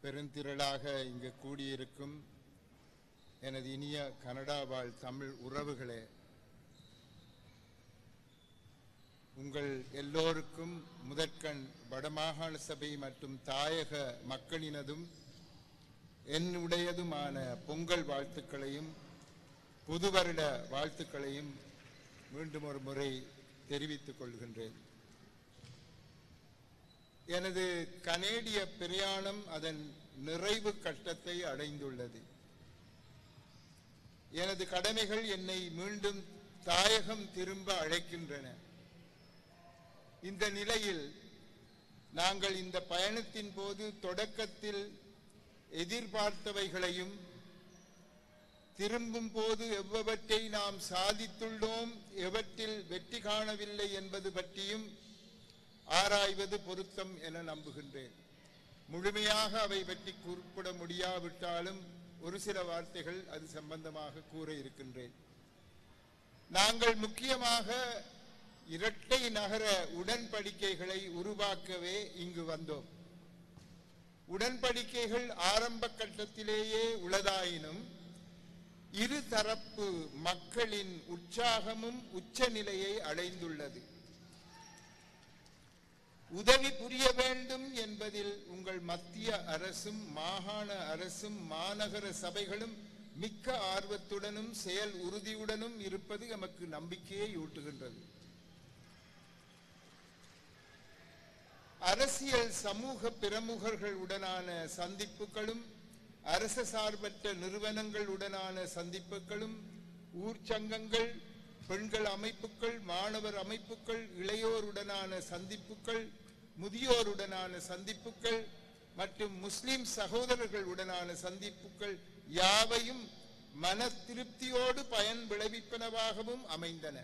பெருந்திரளாக இங்கு கூடியிருக்கும் எனது இனிய கனடா வாழ் தமிழ் உறவுகளே, உங்கள் எல்லோருக்கும் முதற்கண் வடமாகாண சபை மற்றும் தாயக மக்களினதும் என்னுடையதுமான பொங்கல் வாழ்த்துக்களையும் புது வருட வாழ்த்துக்களையும் மீண்டும் ஒரு முறை தெரிவித்துக் கொள்கின்றேன். எனது கனேடிய பிரயாணம் அதன் நிறைவு கட்டத்தை அடைந்துள்ளது. எனது கடமைகள் என்னை மீண்டும் தாயகம் திரும்ப அழைக்கின்றன. இந்த நிலையில் நாங்கள் இந்த பயணத்தின் போது தொடக்கத்தில் எதிர்பார்த்தவைகளையும் திரும்பும் போது எவ்வவற்றை நாம் சாதித்துள்ளோம், எவற்றில் வெற்றி காணவில்லை என்பது பற்றியும் ஆராய்வது பொருத்தம் என நம்புகின்றேன். முழுமையாக அவை பற்றி குறிப்பிட முடியாவிட்டாலும் ஒரு சில வார்த்தைகள் அது சம்பந்தமாக கூற இருக்கின்றேன். நாங்கள் முக்கியமாக இரட்டை நகர உடன்படிக்கைகளை உருவாக்கவே இங்கு வந்தோம். உடன்படிக்கைகள் ஆரம்ப கட்டத்திலேயே உள்ளதாயினும் இருதரப்பு மக்களின் உற்சாகமும் உச்சநிலையை அடைந்துள்ளது. உதவி புரிய வேண்டும் என்பதில் உங்கள் மத்திய அரசும் மாகாண அரசும் மாநகர சபைகளும் மிக்க ஆர்வத்துடனும் செயல் உறுதியுடனும் இருப்பது எமக்கு நம்பிக்கையை ஊட்டுகின்றது. அரசியல் சமூக பிரமுகர்களுடனான சந்திப்புகளும் அரச சார்பற்ற நிறுவனங்களுடனான சந்திப்புகளும் ஊர் சங்கங்கள், பெண்கள் அமைப்புகள், மாணவர் அமைப்புகள், இளையோருடனான சந்திப்புகள், முதியோருடனான சந்திப்புகள் மற்றும் முஸ்லிம் சகோதரர்களுடனான சந்திப்புகள் யாவையும் மன திருப்தியோடு பயன் விளைவிப்பனவாகவும் அமைந்தன.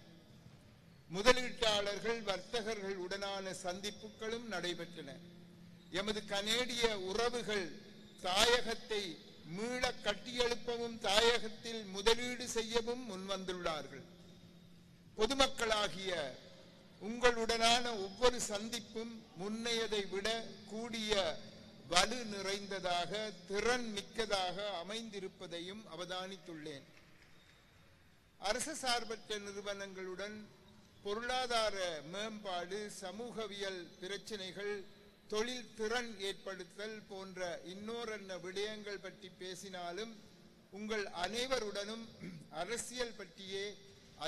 முதலீட்டாளர்கள், வர்த்தகர்கள் உடனான சந்திப்புகளும் நடைபெற்றன. எமது கனேடிய உறவுகள் தாயகத்தை மீள கட்டியெழுப்பவும் தாயகத்தில் முதலீடு செய்யவும் முன்வந்துள்ளார்கள். பொதுமக்களாகிய உங்களுடனான ஒவ்வொரு சந்திப்பும் முன்னையதை விட கூடிய வலு நிறைந்ததாக, திறன் மிக்கதாக அமைந்திருப்பதையும் அவதானித்துள்ளேன். அரசு சார்பற்ற நிறுவனங்களுடன் பொருளாதார மேம்பாடு, சமூகவியல் பிரச்சனைகள், தொழில் திறன் ஏற்படுத்தல் போன்ற இன்னோரன்ன விடயங்கள் பற்றி பேசினாலும் உங்கள் அனைவருடனும் அரசியல் பற்றியே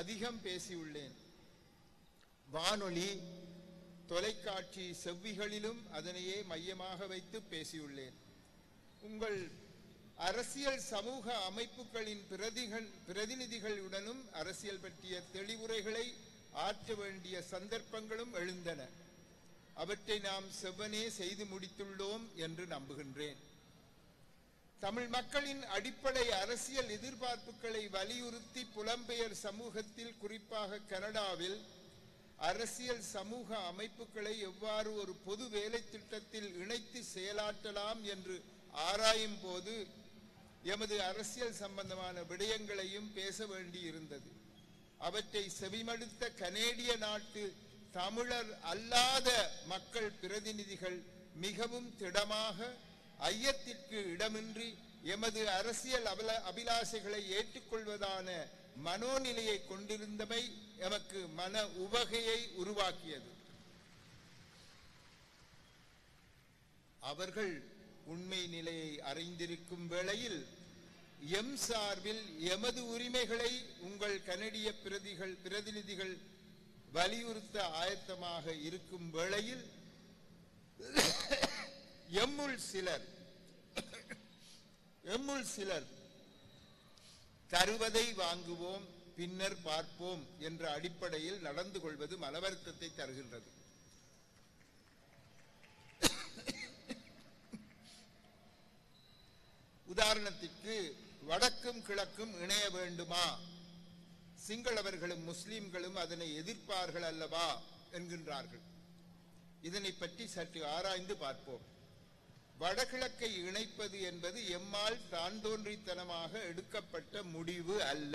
அதிகம் பேசியுள்ளேன். வானொலி, தொலைக்காட்சி செவ்விகளிலும் அதனையே மையமாக வைத்து பேசியுள்ளேன். உங்கள் அரசியல் சமூக அமைப்புகளின் பிரதிநிதிகளுடனும் அரசியல் பற்றிய தெளிவுரைகளை ஆற்ற வேண்டிய சந்தர்ப்பங்களும் எழுந்தன. அவற்றை நாம் செவ்வனே செய்து முடித்துள்ளோம் என்று நம்புகின்றேன். தமிழ் மக்களின் அடிப்படை அரசியல் எதிர்பார்ப்புகளை வலியுறுத்தி புலம்பெயர் சமூகத்தில், குறிப்பாக கனடாவில் அரசியல் சமூக அமைப்புகளை எவ்வாறு ஒரு பொது வேலை திட்டத்தில் இணைத்து செயலாற்றலாம் என்று ஆராயும் போது எமது அரசியல் சம்பந்தமான விடயங்களையும் பேச வேண்டியிருந்தது. அவற்றை செவிமடுத்த கனேடிய நாட்டு தமிழர் அல்லாத மக்கள் பிரதிநிதிகள் மிகவும் திடமாக, ஐயத்திற்கு இடமின்றி எமது அரசியல் அபிலாஷைகளை ஏற்றுக்கொள்வதான மனோநிலையை கொண்டிருந்தமை எமக்கு மன உவகையை உருவாக்கியது. அவர்கள் உண்மை நிலையை அறிந்திருக்கும் வேளையில் எம் சார்பில் எமது உரிமைகளை உங்கள் கனடிய பிரதிநிதிகள் வலியுறுத்த ஆயத்தமாக இருக்கும் வேளையில் எம்முள் சிலர் தருவதை வாங்குவோம், பின்னர் பார்ப்போம் என்ற அடிப்படையில் நடந்து கொள்வது மனவருத்தத்தை தருகின்றது. உதாரணத்திற்கு, வடக்கும் கிழக்கும் இணைய வேண்டுமா, சிங்களவர்களும் முஸ்லிம்களும் அதனை எதிர்ப்பார்கள் அல்லவா என்கின்றார்கள். இதனை பற்றி சற்று ஆராய்ந்து பார்ப்போம். வடகிழக்கை இணைப்பது என்பது எம்மால் தான் தோன்றித்தனமாக எடுக்கப்பட்ட முடிவு அல்ல.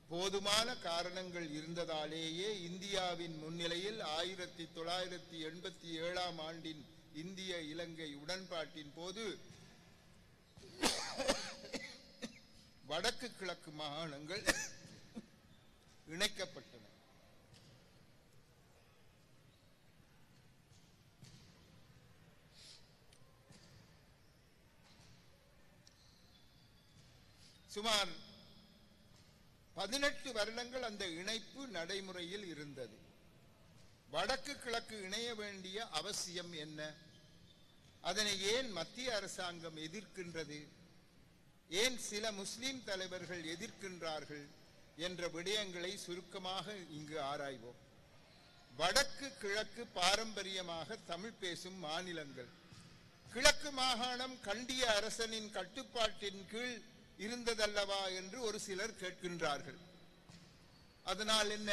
போதுமான காரணங்கள் இருந்ததாலேயே இந்தியாவின் முன்னிலையில் 1987 ஆண்டின் இந்திய இலங்கை உடன்பாட்டின் போது வடக்கு கிழக்கு மாகாணங்கள் இணைக்கப்பட்டன. சுமார் 18 வருடங்கள் அந்த இணைப்பு நடைமுறையில் இருந்தது. வடக்கு கிழக்கு இணைய வேண்டிய அவசியம் என்ன? அதனை ஏன் மத்திய அரசாங்கம் எதிர்க்கின்றது? ஏன் சில முஸ்லிம் தலைவர்கள் எதிர்க்கின்றார்கள் என்ற விடயங்களை சுருக்கமாக இங்கு ஆராய்வோம். வடக்கு கிழக்கு பாரம்பரியமாக தமிழ் பேசும் மாநிலங்கள். கிழக்கு மாகாணம் கண்டிய அரசனின் கட்டுப்பாட்டின் கீழ் இருந்ததல்லவா என்று ஒரு சிலர் கேட்கின்றார்கள். அதனால் என்ன?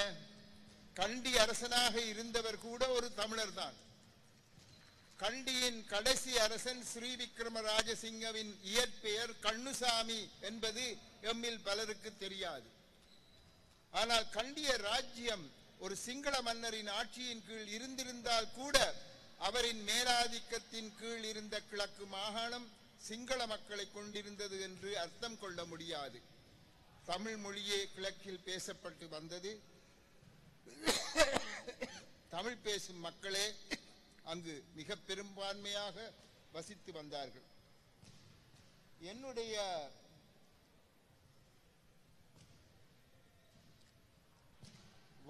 கண்டி அரசனாக இருந்தவர் கூட ஒரு தமிழர் தான். கண்டியின் கடைசி அரசன் ஸ்ரீ விக்ரம ராஜசிங்கவின் இயற்பெயர் கண்ணுசாமி என்பது எம்மில் பலருக்கு தெரியாது. ஆனால் கண்டிய ராஜ்யம் ஒரு சிங்கள மன்னரின் ஆட்சியின் கீழ் இருந்திருந்தால் கூட அவரின் மேலாதிக்கத்தின் கீழ் இருந்த கிழக்கு மாகாணம் சிங்கள மக்களை கொண்டிருந்தது என்று அர்த்தம் கொள்ள முடியாது. தமிழ் மொழியே கிழக்கில் பேசப்பட்டு வந்தது. தமிழ் பேசும் மக்களே அங்கு மிக பெரும்பான்மையாக வசித்து வந்தார்கள். என்னுடைய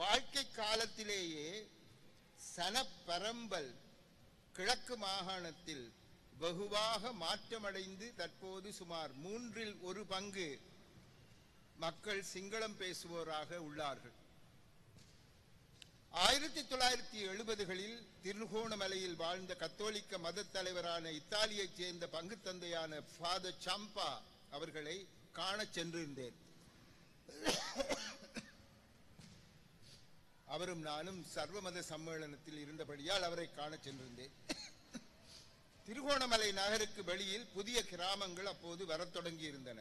வாழ்க்கை காலத்திலேயே சனப்பரம்பல் கிழக்கு மாகாணத்தில் வெகுவாக மாற்றமடைந்து தற்போது சுமார் 1/3 மக்கள் சிங்களம் பேசுவோராக உள்ளார்கள். 1970களில் திருகோணமலையில் வாழ்ந்த கத்தோலிக்க மத தலைவரான இத்தாலியைச் சேர்ந்த பங்கு தந்தையான ஃபாதர் சம்பா அவர்களை காண சென்றிருந்தேன். அவரும் நானும் சர்வமத சம்மேளனத்தில் இருந்தபடியால் அவரை காண சென்றிருந்தேன். திருகோணமலை நகருக்கு வெளியில் புதிய கிராமங்கள் அப்போது வரத் தொடங்கி இருந்தன.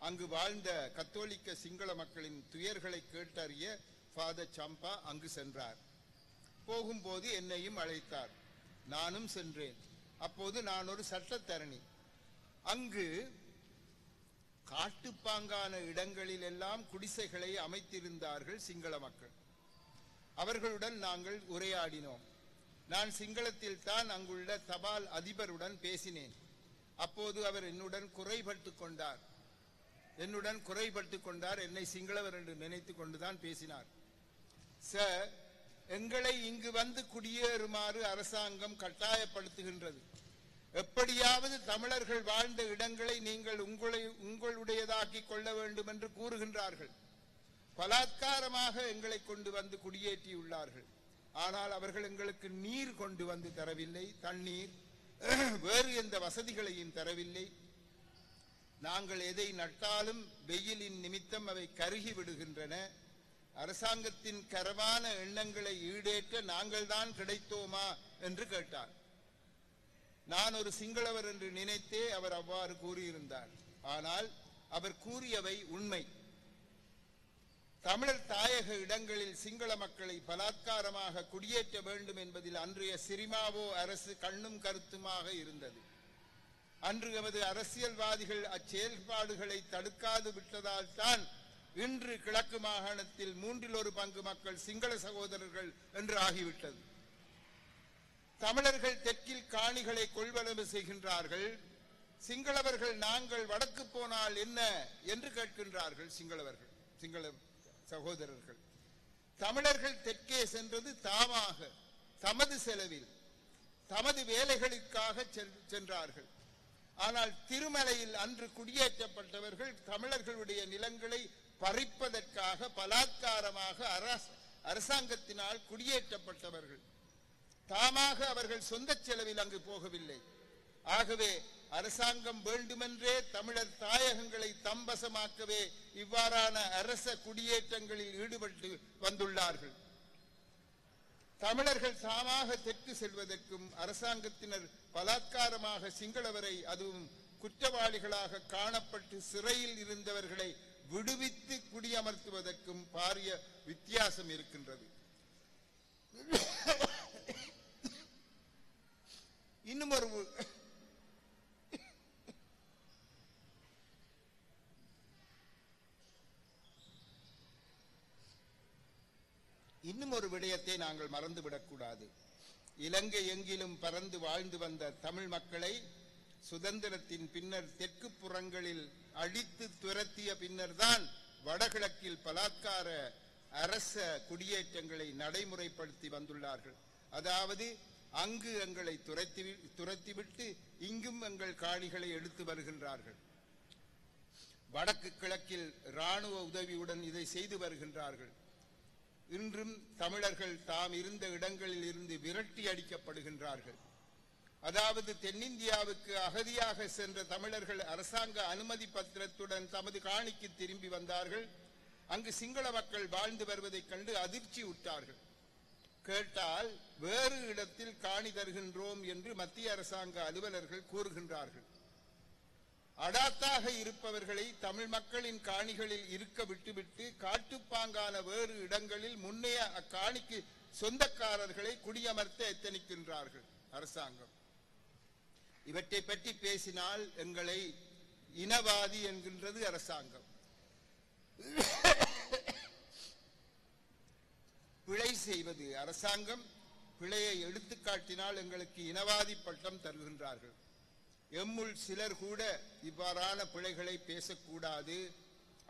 அங்கு வாழ்ந்த கத்தோலிக்க சிங்கள மக்களின் துயர்களை கேட்டறிய ஃபாதர் சம்பா அங்கு சென்றார். போகும்போது என்னையும் அழைத்தார். நானும் சென்றேன். அப்போது நான் ஒரு சட்டத்தரணி. அங்கு காட்டுப்பாங்கான இடங்களில் எல்லாம் குடிசைகளை அமைத்திருந்தார்கள் சிங்கள மக்கள். அவர்களுடன் நாங்கள் உரையாடினோம். நான் சிங்களத்தில் தான் அங்குள்ள தபால் அதிபருடன் பேசினேன். அப்போது அவர் என்னுடன் குறைபட்டு கொண்டார். என்னை சிங்களவர் என்று நினைத்து கொண்டுதான் பேசினார். சார், எங்களை இங்கு வந்து குடியேறுமாறு அரசாங்கம் கட்டாயப்படுத்துகின்றது. எப்படியாவது தமிழர்கள் வாழ்ந்த இடங்களை நீங்கள் உங்களுடையதாக்கி கொள்ள வேண்டும் என்று கூறுகின்றார்கள். பலாத்காரமாக எங்களை கொண்டு வந்து குடியேற்றியுள்ளார்கள். ஆனால் அவர்கள் எங்களுக்கு நீர் கொண்டு வந்து தரவில்லை, தண்ணீர், வேறு எந்த வசதிகளையும் தரவில்லை. நாங்கள் எதை நட்டாலும் வெயிலின் நிமித்தம் அவை கருகி விடுகின்றன. அரசாங்கத்தின் கரவான எண்ணங்களை ஈடேற்ற நாங்கள் தான் கிடைத்தோமா என்று கேட்டார். நான் ஒரு சிங்களவர் என்று நினைத்தே அவர் அவ்வாறு கூறியிருந்தார். ஆனால் அவர் கூறியவை உண்மை. தமிழர் தாயக இடங்களில் சிங்கள மக்களை பலாத்காரமாக குடியேற்ற வேண்டும் என்பதில் அன்றைய சிரிமாவோ அரசு கண்ணும் கருத்துமாக இருந்தது. அன்று எமது அரசியல்வாதிகள் அச்செயல்பாடுகளை தடுக்காது விட்டதால் தான் இன்று கிழக்கு மாகாணத்தில் 1/3 மக்கள் சிங்கள சகோதரர்கள் என்று ஆகிவிட்டது. தமிழர்கள் தெற்கில் காணிகளை கொள்வனவு செய்கின்றார்கள். சிங்களவர்கள் நாங்கள் வடக்கு போனால் என்ன என்று கேட்கின்றார்கள். சிங்கள சகோதரர்கள். தமிழர்கள் தெற்கே சென்றது தாமாக, தமது செலவில், தமது வேலைகளுக்காக சென்றார்கள். ஆனால் திருமலையில் அன்று குடியேற்றப்பட்டவர்கள் தமிழர்களுடைய நிலங்களை பறிப்பதற்காக பலாத்காரமாக அரசாங்கத்தினால் குடியேற்றப்பட்டவர்கள். தாமாக அவர்கள் சொந்த செலவில் அங்கு போகவில்லை. ஆகவே அரசாங்கம் வேண்டுமென்றே தமிழர் தாயகங்களை தம்பசமாக்கவே இவ்வாறான அரச குடியேற்றங்களில் ஈடுபட்டு வந்துள்ளார்கள். தமிழர்கள் தாமாக தெற்கு செல்வதற்கும் அரசாங்கத்தினர் பலாத்காரமாக சிங்களவரை, அதுவும் குற்றவாளிகளாக காணப்பட்டு சிறையில் இருந்தவர்களை விடுவித்து குடியமர்த்துவதற்கும் பாரிய வித்தியாசம் இருக்கின்றது. இன்னும் ஒரு விடயத்தை நாங்கள் மறந்துவிடக்கூடாது. இலங்கை எங்கிலும் பறந்து வாழ்ந்து வந்த தமிழ் மக்களை சுதந்திரத்தின் பின்னர் தெற்கு புறங்களில் அழித்து துரத்திய பின்னர் தான் வடகிழக்கில் பலாத்கார அரச குடியேற்றங்களை நடைமுறைப்படுத்தி வந்துள்ளார்கள். அதாவது அங்கு எங்களை துரத்திவிட்டு இங்கும் எங்கள் காணிகளை எடுத்து வருகின்றார்கள். வடக்கு கிழக்கில் இராணுவ உதவியுடன் இதை செய்து வருகின்றார்கள். இன்றும் தமிழர்கள் தாம் இருந்த இடங்களில் இருந்து விரட்டி அடிக்கப்படுகின்றார்கள். அதாவது தென்னிந்தியாவுக்கு அகதியாக சென்ற தமிழர்கள் அரசாங்க அனுமதி பத்திரத்துடன் தமது காணிக்கு திரும்பி வந்தார்கள். அங்கு சிங்கள மக்கள் வாழ்ந்து வருவதைக் கண்டு அதிர்ச்சி உற்றார்கள். கேட்டால் வேறு இடத்தில் காணி தருகின்றோம் என்று மத்திய அரசாங்க அலுவலர்கள் கூறுகின்றார்கள். அடாத்தாக இருப்பவர்களை தமிழ் மக்களின் காணிகளில் இருக்க விட்டுவிட்டு காட்டுப்பாங்கான வேறு இடங்களில் முன்னைய அக்காணிக்கு சொந்தக்காரர்களை குடியமர்த்த எத்தனிக்கின்றார்கள் அரசாங்கம். இவற்றை பற்றி பேசினால் எங்களை இனவாதி என்கின்றது அரசாங்கம். பிழை செய்வது அரசாங்கம். பிழையை எடுத்துக்காட்டினால் எங்களுக்கு இனவாதி பட்டம் தருகின்றார்கள். எம்முள் சிலர் கூட இவ்வாறான பிழைகளை பேசக்கூடாது,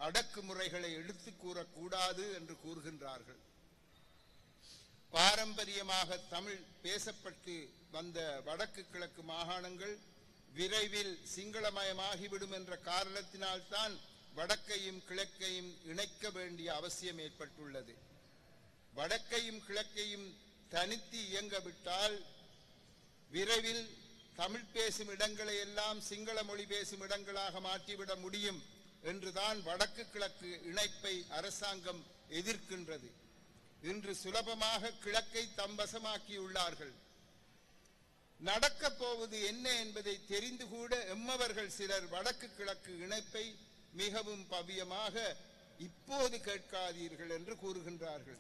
அடக்குமுறைகளை எடுத்து கூறக்கூடாது என்று கூறுகின்றார்கள். பாரம்பரியமாக தமிழ் பேசப்பட்டு வந்த வடக்கு கிழக்கு மாகாணங்கள் விரைவில் சிங்களமயமாகிவிடும் என்ற காரணத்தினால்தான் வடக்கையும் கிழக்கையும் இணைக்க வேண்டிய அவசியம் ஏற்பட்டுள்ளது. வடக்கையும் கிழக்கையும் தனித்து இயங்கவிட்டால் விரைவில் தமிழ் பேசும் இடங்களை எல்லாம் சிங்கள மொழி பேசும் இடங்களாக மாற்றிவிட முடியும் என்றுதான் வடக்கு கிழக்கு இணைப்பை அரசாங்கம் எதிர்க்கின்றது. இன்று சுலபமாக கிழக்கை தம்பசமாக்கியுள்ளார்கள். நடக்கப் போவது என்ன என்பதை தெரிந்து கூட எம்மவர்கள் சிலர் வடக்கு கிழக்கு இணைப்பை மிகவும் பவ்யமாக இப்போது கேட்காதீர்கள் என்று கூறுகின்றார்கள்.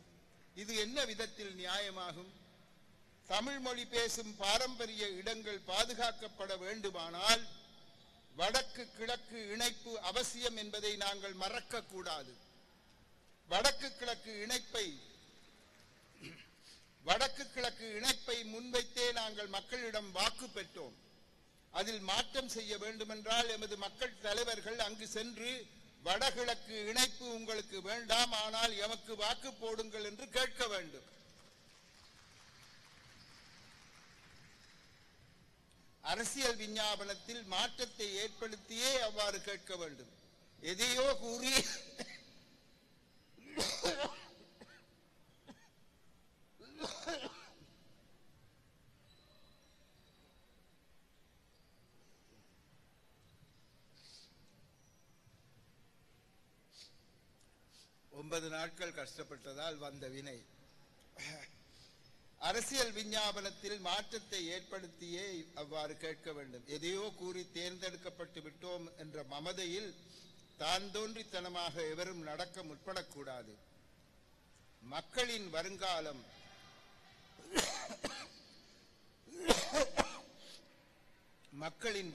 இது என்ன விதத்தில் நியாயமாகும்? தமிழ் மொழி பேசும் பாரம்பரிய இடங்கள் பாதுகாக்கப்பட வேண்டுமானால் வடக்கு கிழக்கு இணைப்பு அவசியம் என்பதை நாங்கள் மறக்க கூடாது. வடக்கு கிழக்கு இணைப்பை முன்வைத்தே நாங்கள் மக்களிடம் வாக்கு பெற்றோம். அதில் மாற்றம் செய்ய வேண்டுமென்றால் எமது மக்கள் தலைவர்கள் அங்கு சென்று வடகிழக்கு இணைப்பு உங்களுக்கு வேண்டாம், ஆனால் எமக்கு வாக்கு போடுங்கள் என்று கேட்க வேண்டும். அரசியல் விஞ்ஞாபனத்தில் மாற்றத்தை ஏற்படுத்தியே அவ்வாறு கேட்க வேண்டும். எதையோ கூறி ஒன்பது நாட்கள் கஷ்டப்பட்டதால் வந்த வினை. அரசியல் விஞ்ஞாபனத்தில் மாற்றத்தை ஏற்படுத்தியே அவ்வாறு கேட்க வேண்டும். எதையோ கூறி தேர்ந்தெடுக்கப்பட்டு விட்டோம் என்ற மமதையில் தான் தோன்றித்தனமாக எவரும் நடக்க முற்படக்கூடாது. மக்களின்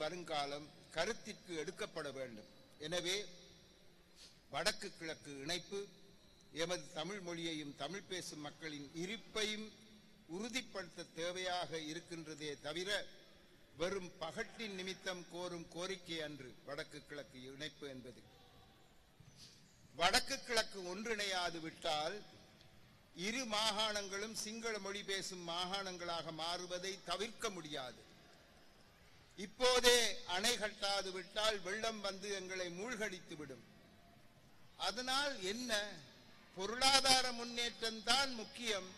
வருங்காலம் கருத்திற்கு எடுக்கப்பட வேண்டும். எனவே வடக்கு கிழக்கு இணைப்பு எமது தமிழ் மொழியையும் தமிழ் பேசும் மக்களின் இருப்பையும் உறுதிப்படுத்த தேவையாக இருக்கின்றதே தவிர வெறும் பகட்டின் நிமித்தம் கோரும் கோரிக்கை அன்று வடக்கு கிழக்கு இணைப்பு என்பது. வடக்கு கிழக்கு ஒன்றிணையாது விட்டால் இரு மாகாணங்களும் சிங்கள மொழி பேசும் மாகாணங்களாக மாறுவதை தவிர்க்க முடியாது. இப்போதே அணை கட்டாது விட்டால் வெள்ளம் வந்து எங்களை மூழ்கடித்துவிடும். அதனால் என்ன? பொருளாதார முன்னேற்றம் தான் முக்கியம்.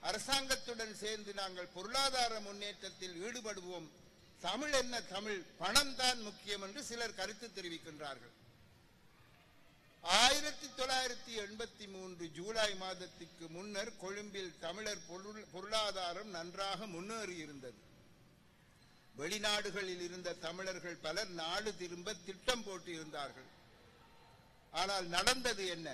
அரசாங்கத்துடன் சேர்ந்து நாங்கள் பொருளாதார முன்னேற்றத்தில் ஈடுபடுவோம். தமிழ் என்ன, தமிழ் பணம் தான் முக்கியம் என்று சிலர் கருத்து தெரிவிக்கின்றார்கள். 1983 ஜூலை மாதத்துக்கு முன்னர் கொழும்பில் தமிழர் பொருளாதாரம் நன்றாக முன்னேறி இருந்தது. வெளிநாடுகளில் இருந்த தமிழர்கள் பலர் நாடு திரும்ப திட்டம் போட்டு இருந்தார்கள். ஆனால் நடந்தது என்ன?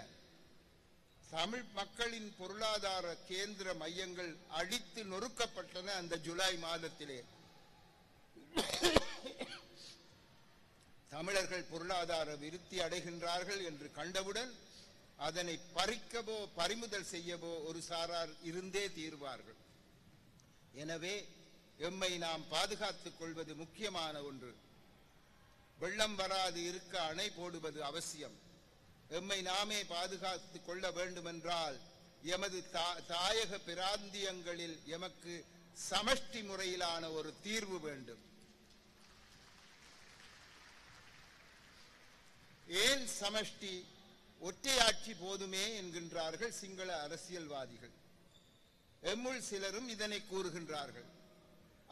தமிழ் மக்களின் பொருளாதார கேந்திர மையங்கள் அடித்து நொறுக்கப்பட்டன. அந்த ஜூலை மாதத்திலே தமிழர்கள் பொருளாதார விருத்தி அடைகின்றார்கள் என்று கண்டவுடன் அதனை பறிக்கவோ பறிமுதல் செய்யவோ ஒரு சாரார் இருந்தே தீர்வார்கள். எனவே எம்மை நாம் பாதுகாத்துக் கொள்வது முக்கியமான ஒன்று. வெள்ளம் வராது இருக்க அணை போடுவது அவசியம். எம்மை நாமே பாதுகாத்துக் கொள்ள வேண்டுமென்றால் எமது தாயக பிராந்தியங்களில் எமக்கு சமஷ்டி முறையிலான ஒரு தீர்வு வேண்டும். ஏன் சமஷ்டி? ஒற்றையாட்சி போதுமே என்கின்றார்கள் சிங்கள அரசியல்வாதிகள். எம்முள் சிலரும் இதனை கூறுகின்றார்கள்.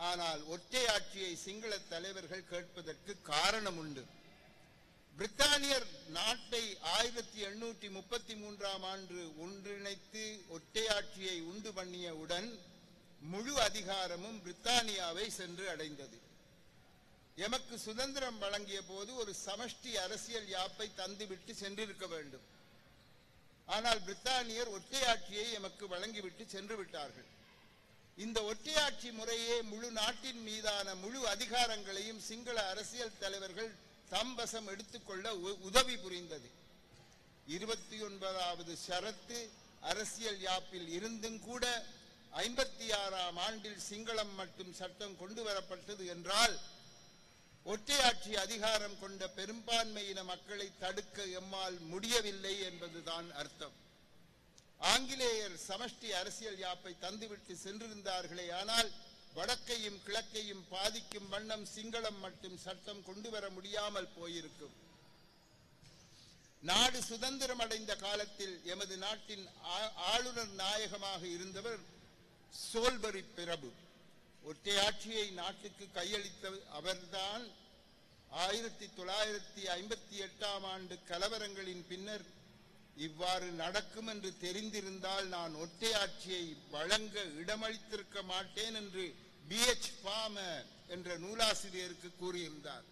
ஆனால் ஒற்றையாட்சியை சிங்கள தலைவர்கள் கேட்பதற்கு காரணம் உண்டு. பிரித்தானியர் நாட்டை 1833ஆம் ஆண்டு ஒன்றிணைத்து ஒற்றையாட்சியை உண்டு பண்ணியவுடன் முழு அதிகாரமும் பிரித்தானியாவை சென்று அடைந்தது. எமக்கு சுதந்திரம் வழங்கிய போது ஒரு சமஷ்டி அரசியல் யாப்பை தந்துவிட்டு சென்றிருக்க வேண்டும். ஆனால் பிரித்தானியர் ஒற்றையாட்சியை எமக்கு வழங்கிவிட்டு சென்று விட்டார்கள். இந்த ஒற்றையாட்சி முறையே முழு நாட்டின் மீதான முழு அதிகாரங்களையும் சிங்கள அரசியல் தலைவர்கள் தம்பசம் எடுத்துக்கொள்ள உதவி புரிந்தது. 29வது ஷரத்து அரசியல் யாப்பில் இருந்தும் கூட 56ஆம் ஆண்டில் சிங்களம் மட்டும் சட்டம் கொண்டு வரப்பட்டது என்றால் ஒற்றையாட்சி அதிகாரம் கொண்ட பெரும்பான்மையின மக்களை தடுக்க எம்மால் முடியவில்லை என்பதுதான் அர்த்தம். ஆங்கிலேயர் சமஷ்டி அரசியல் யாப்பை தந்துவிட்டு சென்றிருந்தார்களே, ஆனால் வடக்கையும் கிழக்கையும் பாதிக்கும் வண்ணம் சிங்களம் மட்டும் சட்டம் கொண்டு வர முடியாமல் போயிருக்கும். நாடு சுதந்திரம் அடைந்த காலத்தில் எமது நாட்டின் ஆளுநர் நாயகமாக இருந்தவர் சோல்பரி பிரபு. ஒற்றையாட்சியை நாட்டுக்கு கையளித்த அவர்தான் 1958ஆம் ஆண்டு கலவரங்களின் பின்னர் இவ்வாறு நடக்கும் என்று தெரிந்திருந்தால் நான் ஒற்றையாட்சியை வழங்க இடமளித்திருக்க மாட்டேன் என்று BH ஃபார்மர் என்ற நூலாசிரியருக்கு கூறியிருந்தார்.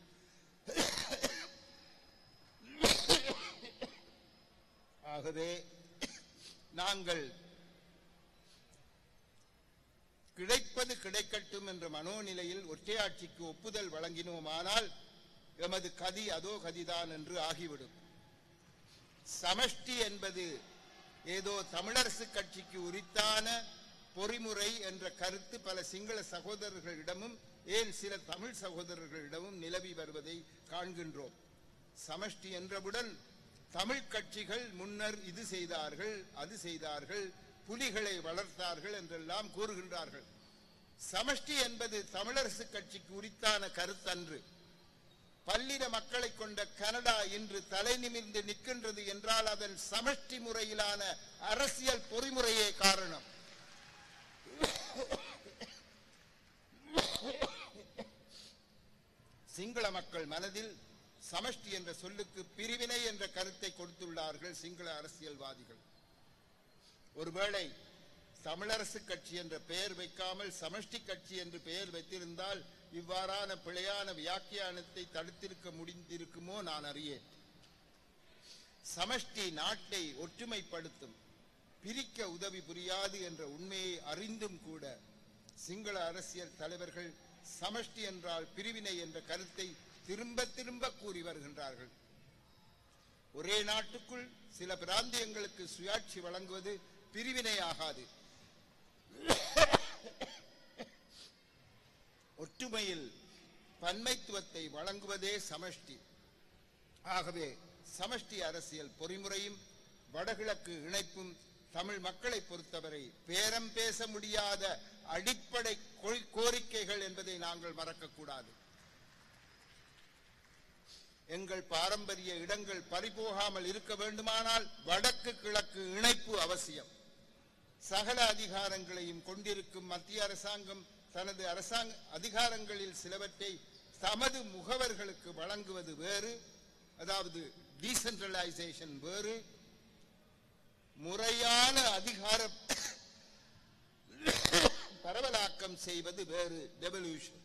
ஆகவே நாங்கள் கிடைப்பது கிடைக்கட்டும் என்ற மனோநிலையில் ஒற்றையாட்சிக்கு ஒப்புதல் வழங்கினோமானால் எமது கதி அதோ கதிதான் என்று ஆகிவிடும். சமஷ்டி என்பது ஏதோ தமிழரசு கட்சிக்கு உரித்தான பொறிமுறை என்ற கருத்து பல சிங்கள சகோதரர்களிடமும் ஏன் சில தமிழ் சகோதரர்களிடமும் நிலவி வருவதை காண்கின்றோம். சமஷ்டி என்றவுடன் தமிழ் கட்சிகள் முன்னர் இது செய்தார்கள், அது செய்தார்கள், புலிகளை வளர்த்தார்கள் என்றெல்லாம் கூறுகின்றார்கள். சமஷ்டி என்பது தமிழரசு கட்சிக்கு உரித்தான கருத்தன்று. பல்லின மக்களை கொண்ட கனடா இன்று தலை நிமிர்ந்து நிற்கின்றது என்றால் அதன் சமஷ்டி முறையிலான அரசியல் பொறிமுறையே காரணம். சிங்கள மக்கள் மனதில் சமஷ்டி என்ற சொல்லுக்கு பிரிவினை என்ற கருத்தை கொடுத்துள்ளார்கள் சிங்கள அரசியல்வாதிகள். ஒருவேளை தமிழரசு கட்சி என்ற பெயர் வைக்காமல் சமஷ்டி கட்சி என்று பெயர் வைத்திருந்தால் இவ்வாறான பிழையான வியாக்கியானத்தை தடுத்திருக்க முடிந்திருக்குமோ நான் அறியேன். சமஷ்டி நாட்டை ஒற்றுமைப்படுத்தும், பிரிக்க உதவி புரியாது என்ற உண்மையை அறிந்தும் கூட சிங்கள அரசியல் தலைவர்கள் சமஷ்டி என்றால் பிரிவினை என்ற கருத்தை திரும்ப திரும்ப கூறி வருகின்றார்கள். ஒரே நாட்டுக்குள் சில பிராந்தியங்களுக்கு சுயாட்சி வழங்குவது பிரிவினை ஆகாது. ஒற்றுமையில் பன்மைத்துவத்தை வழங்குவதே சமஷ்டி. ஆகவே சமஷ்டி அரசியல் பொறிமுறையும் வடகிழக்கு இணைப்பும் தமிழ் மக்களை பொறுத்தவரை பேரம் பேச முடியாத அடிப்படை கோரிக்கைகள் என்பதை நாங்கள் மறக்கக்கூடாது. எங்கள் பாரம்பரிய இடங்கள் பறிபோகாமல் இருக்க வேண்டுமானால் வடக்கு கிழக்கு இணைப்பு அவசியம். சகல அதிகாரங்களையும் கொண்டிருக்கும் மத்திய அரசாங்கம் தனது அதிகாரங்களில் சிலவற்றை தமது முகவர்களுக்கு வழங்குவது வேறு, அதாவது டீசென்ட்ரலைசேஷன் வேறு, முறையான அதிகார பரவலாக்கம் செய்வது வேறு, டெவல்யூஷன்.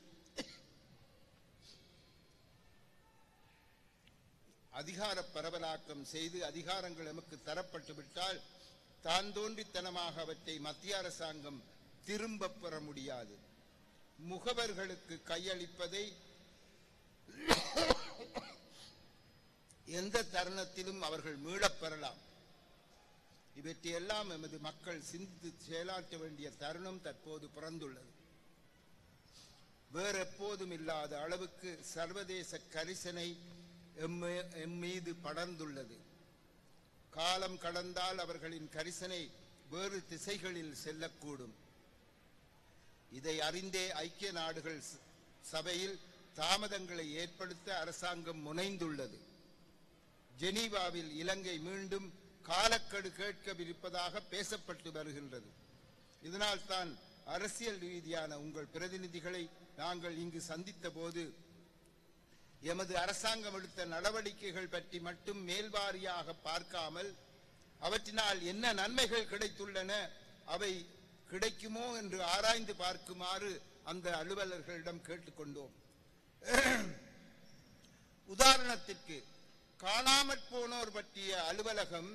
அதிகார பரவலாக்கம் செய்து அதிகாரங்கள் நமக்கு தரப்பட்டு விட்டால் தான் தோன்றித்தனமாக அவற்றை மத்திய அரசாங்கம் திரும்ப பெற முடியாது. முகவர்களுக்கு கையளிப்பதை எந்த தருணத்திலும் அவர்கள் மீளப் பெறலாம். இவற்றையெல்லாம் எமது மக்கள் சிந்தித்து செயலாற்ற வேண்டிய தருணம் தற்போது பிறந்துள்ளது. வேறு எப்போதும் இல்லாத அளவுக்கு சர்வதேச கரிசனை எம் மீது படர்ந்துள்ளது. காலம் கடந்தால் அவர்களின் கரிசனை வேறு திசைகளில் செல்லக்கூடும். இதை அறிந்தே ஐக்கிய நாடுகள் சபையில் தாமதங்களை ஏற்படுத்த அரசாங்கம் முனைந்துள்ளது. ஜெனீவாவில் இலங்கை மீண்டும் காலக்கெடு கேட்கவிருப்பதாக பேசப்பட்டு வருகின்றது. இதனால் தான் அரசியல் ரீதியான உங்கள் பிரதிநிதிகளை நாங்கள் இங்கு சந்தித்த போது எமது அரசாங்கம் எடுத்த நடவடிக்கைகள் பற்றி மட்டும் மேல்வாரியாக பார்க்காமல் அவற்றினால் என்ன நன்மைகள் கிடைத்துள்ளன, அவை கிடைக்குமோ என்று ஆராய்ந்து பார்க்குமாறு அந்த அலுவலர்களிடம் கேட்டுக்கொண்டோம். உதாரணத்திற்கு காணாமற் போனோர் பற்றிய அலுவலகம்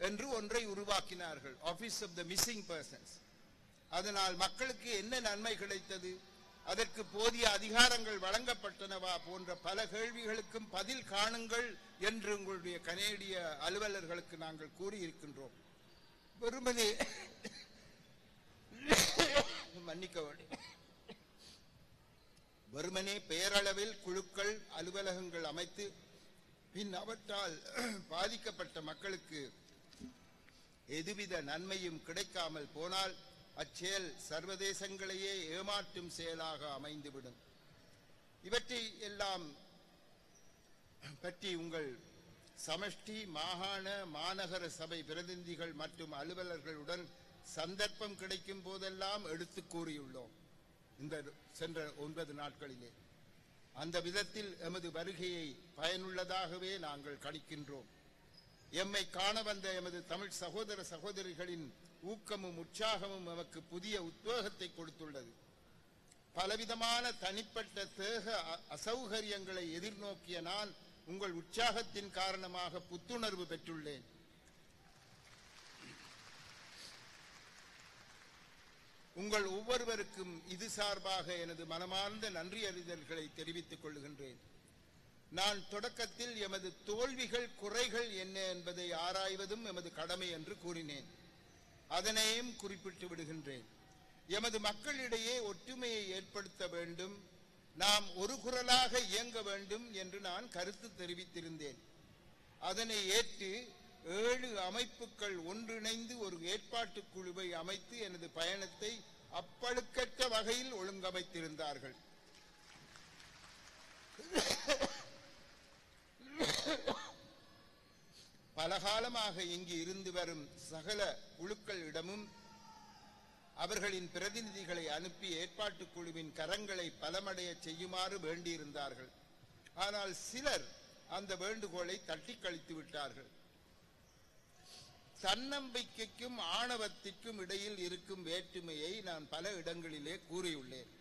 என்று ஒன்றை உருவாக்கினார்கள், office of the missing persons. அதனால் மக்களுக்கு என்ன நன்மை கிடைத்தது, அதற்கு போதிய அதிகாரங்கள் வழங்கப்பட்டனவா போன்ற பல கேள்விகளுக்கும் பதில் காணுங்கள் என்று உங்களுடைய கனேடிய அலுவலர்களுக்கு நாங்கள் கூறியிருக்கின்றோம். வெறுமனே மன்னிக்க வேண்டும், வெறுமனே பெயரளவில் குழுக்கள் அலுவலகங்கள் அமைத்து பின் அவற்றால் பாதிக்கப்பட்ட மக்களுக்கு எதுவித நன்மையும் கிடைக்காமல் போனால் அச்செயல் சர்வதேசங்களையே ஏமாற்றும் செயலாக அமைந்துவிடும். இவற்றை எல்லாம் பற்றி உங்கள் சமஷ்டி, மாகாண, மாநகர சபை பிரதிநிதிகள் மற்றும் அலுவலர்களுடன் சந்தர்ப்பம் கிடைக்கும் போதெல்லாம் எடுத்து கூறியுள்ளோம் இந்த சென்ற 9 நாட்களிலே. அந்த விதத்தில் எமது வருகையை பயனுள்ளதாகவே நாங்கள் கணிக்கின்றோம். எம்மை காண வந்த எமது தமிழ் சகோதர சகோதரிகளின் ஊக்கமும் உற்சாகமும் எமக்கு புதிய உத்வேகத்தை கொடுத்துள்ளது. பலவிதமான தனிப்பட்ட தேக அசௌகரியங்களை எதிர்நோக்கிய நான் உங்கள் உற்சாகத்தின் காரணமாக புத்துணர்வு பெற்றுள்ளேன். உங்கள் ஒவ்வொருவருக்கும் இது சார்பாக எனது மனமார்ந்த நன்றி அறிதல்களை தெரிவித்துக் கொள்கின்றேன். நான் தொடக்கத்தில் எமது தோல்விகள், குறைகள் என்ன என்பதை ஆராய்வதும் எமது கடமை என்று கூறினேன். அதனையும் குறிப்பிட்டு விடுகின்றேன். எமது மக்களிடையே ஒற்றுமையை ஏற்படுத்த வேண்டும், நாம் ஒரு குரலாக இயங்க வேண்டும் என்று நான் கருத்து தெரிவித்திருந்தேன். அதனை ஏற்று 7 அமைப்புகள் ஒன்றிணைந்து ஒரு ஏற்பாட்டு குழுவை அமைத்து எனது பயணத்தை அப்பழுக்கற்ற வகையில் ஒழுங்கமைத்திருந்தார்கள். பலகாலமாக இங்கு இருந்து வரும் சகல குழுக்களிடமும் அவர்களின் பிரதிநிதிகளை அனுப்பி ஏற்பாட்டு குழுவின் கரங்களை பலமடைய செய்யுமாறு வேண்டியிருந்தார்கள். ஆனால் சிலர் அந்த வேண்டுகோளை தட்டி கழித்து விட்டார்கள். தன்னம்பிக்கைக்கும் ஆணவத்திற்கும் இடையில் இருக்கும் வேற்றுமையை நான் பல இடங்களிலே கூறியுள்ளேன்.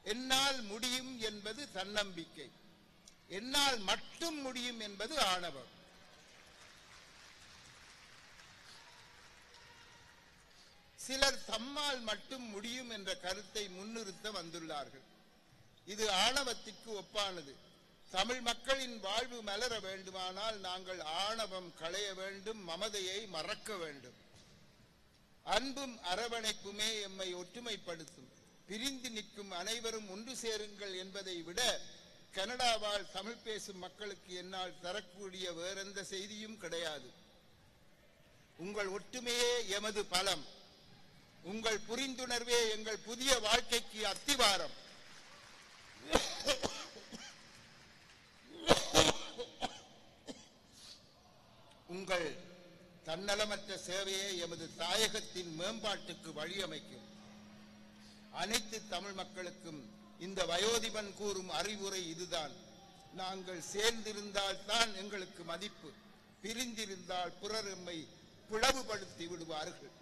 என்னால் முடியும் என்பது தன்னம்பிக்கை, என்னால் மட்டும் முடியும் என்பது ஆணவம். சிலர் தம்மால் மட்டும் முடியும் என்ற கருத்தை முன்னிறுத்த வந்துள்ளார்கள். இது ஆணவத்திற்கு ஒப்பானது. தமிழ் மக்களின் வாழ்வு மலர வேண்டுமானால் நாங்கள் ஆணவம் களைய வேண்டும், மமதையை மறக்க வேண்டும். அன்பும் அரவணைப்புமே எம்மை ஒற்றுமைப்படுத்தும். பிரிந்து நிற்கும் அனைவரும் ஒன்று சேருங்கள் என்பதை விட கனடா வாழ் தமிழ் பேசும் மக்களுக்கு என்னால் தரக்கூடிய வேறெந்த செய்தியும் கிடையாது. உங்கள் ஒற்றுமையே எமது பலம், உங்கள் புரிந்துணர்வே எங்கள் புதிய வாழ்க்கைக்கு அத்திவாரம். உங்கள் தன்னலமற்ற சேவையே எமது தாயகத்தின் மேம்பாட்டுக்கு வழியமைக்கும். அனைத்து தமிழ் மக்களுக்கும் இந்த வயோதிபன் கூறும் அறிவுரை இதுதான். நாங்கள் சேர்ந்திருந்தால் தான் எங்களுக்கு மதிப்பு, பிரிந்திருந்தால் பிறர் எம்மை பிளவுபடுத்தி விடுவார்கள்.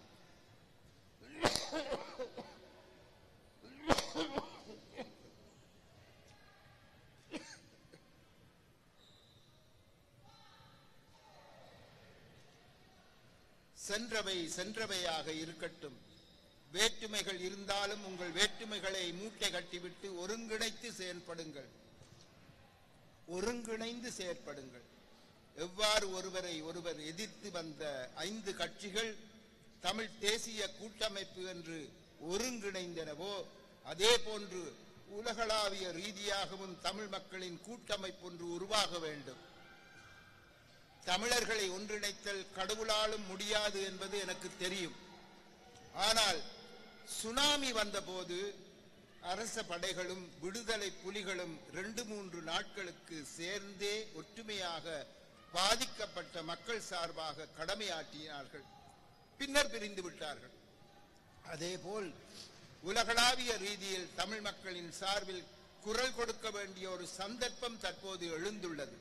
சென்றவை சென்றவையாக இருக்கட்டும். வேற்றுமைகள் இருந்தாலும் உங்கள் வேற்றுமைகளை மூட்டை கட்டிவிட்டு ஒருங்கிணைந்து செயற்படுங்கள். எவ்வாறு ஒருவரை ஒருவர் எதிர்த்து வந்த 5 கட்சிகள் தமிழ் தேசிய கூட்டமைப்பு என்று ஒருங்கிணைந்தனவோ அதே போன்று உலகளாவிய ரீதியாகவும் தமிழ் மக்களின் கூட்டமைப்பு ஒன்று உருவாக வேண்டும். தமிழர்களை ஒன்றிணைத்தல் கடவுளாலும் முடியாது என்பது எனக்கு தெரியும். ஆனால் சுனாமி வந்தபோது அரச படைகளும் விடுதலை புலிகளும் 2-3 நாட்களுக்கு சேர்ந்தே ஒற்றுமையாக பாதிக்கப்பட்ட மக்கள் சார்பாக கடமையாற்றினார்கள். பின்னர் பிரிந்து விட்டார்கள். அதேபோல் உலகளாவிய ரீதியில் தமிழ் மக்களின் சார்பில் குரல் கொடுக்க வேண்டிய ஒரு சந்தர்ப்பம் தற்போது எழுந்துள்ளது.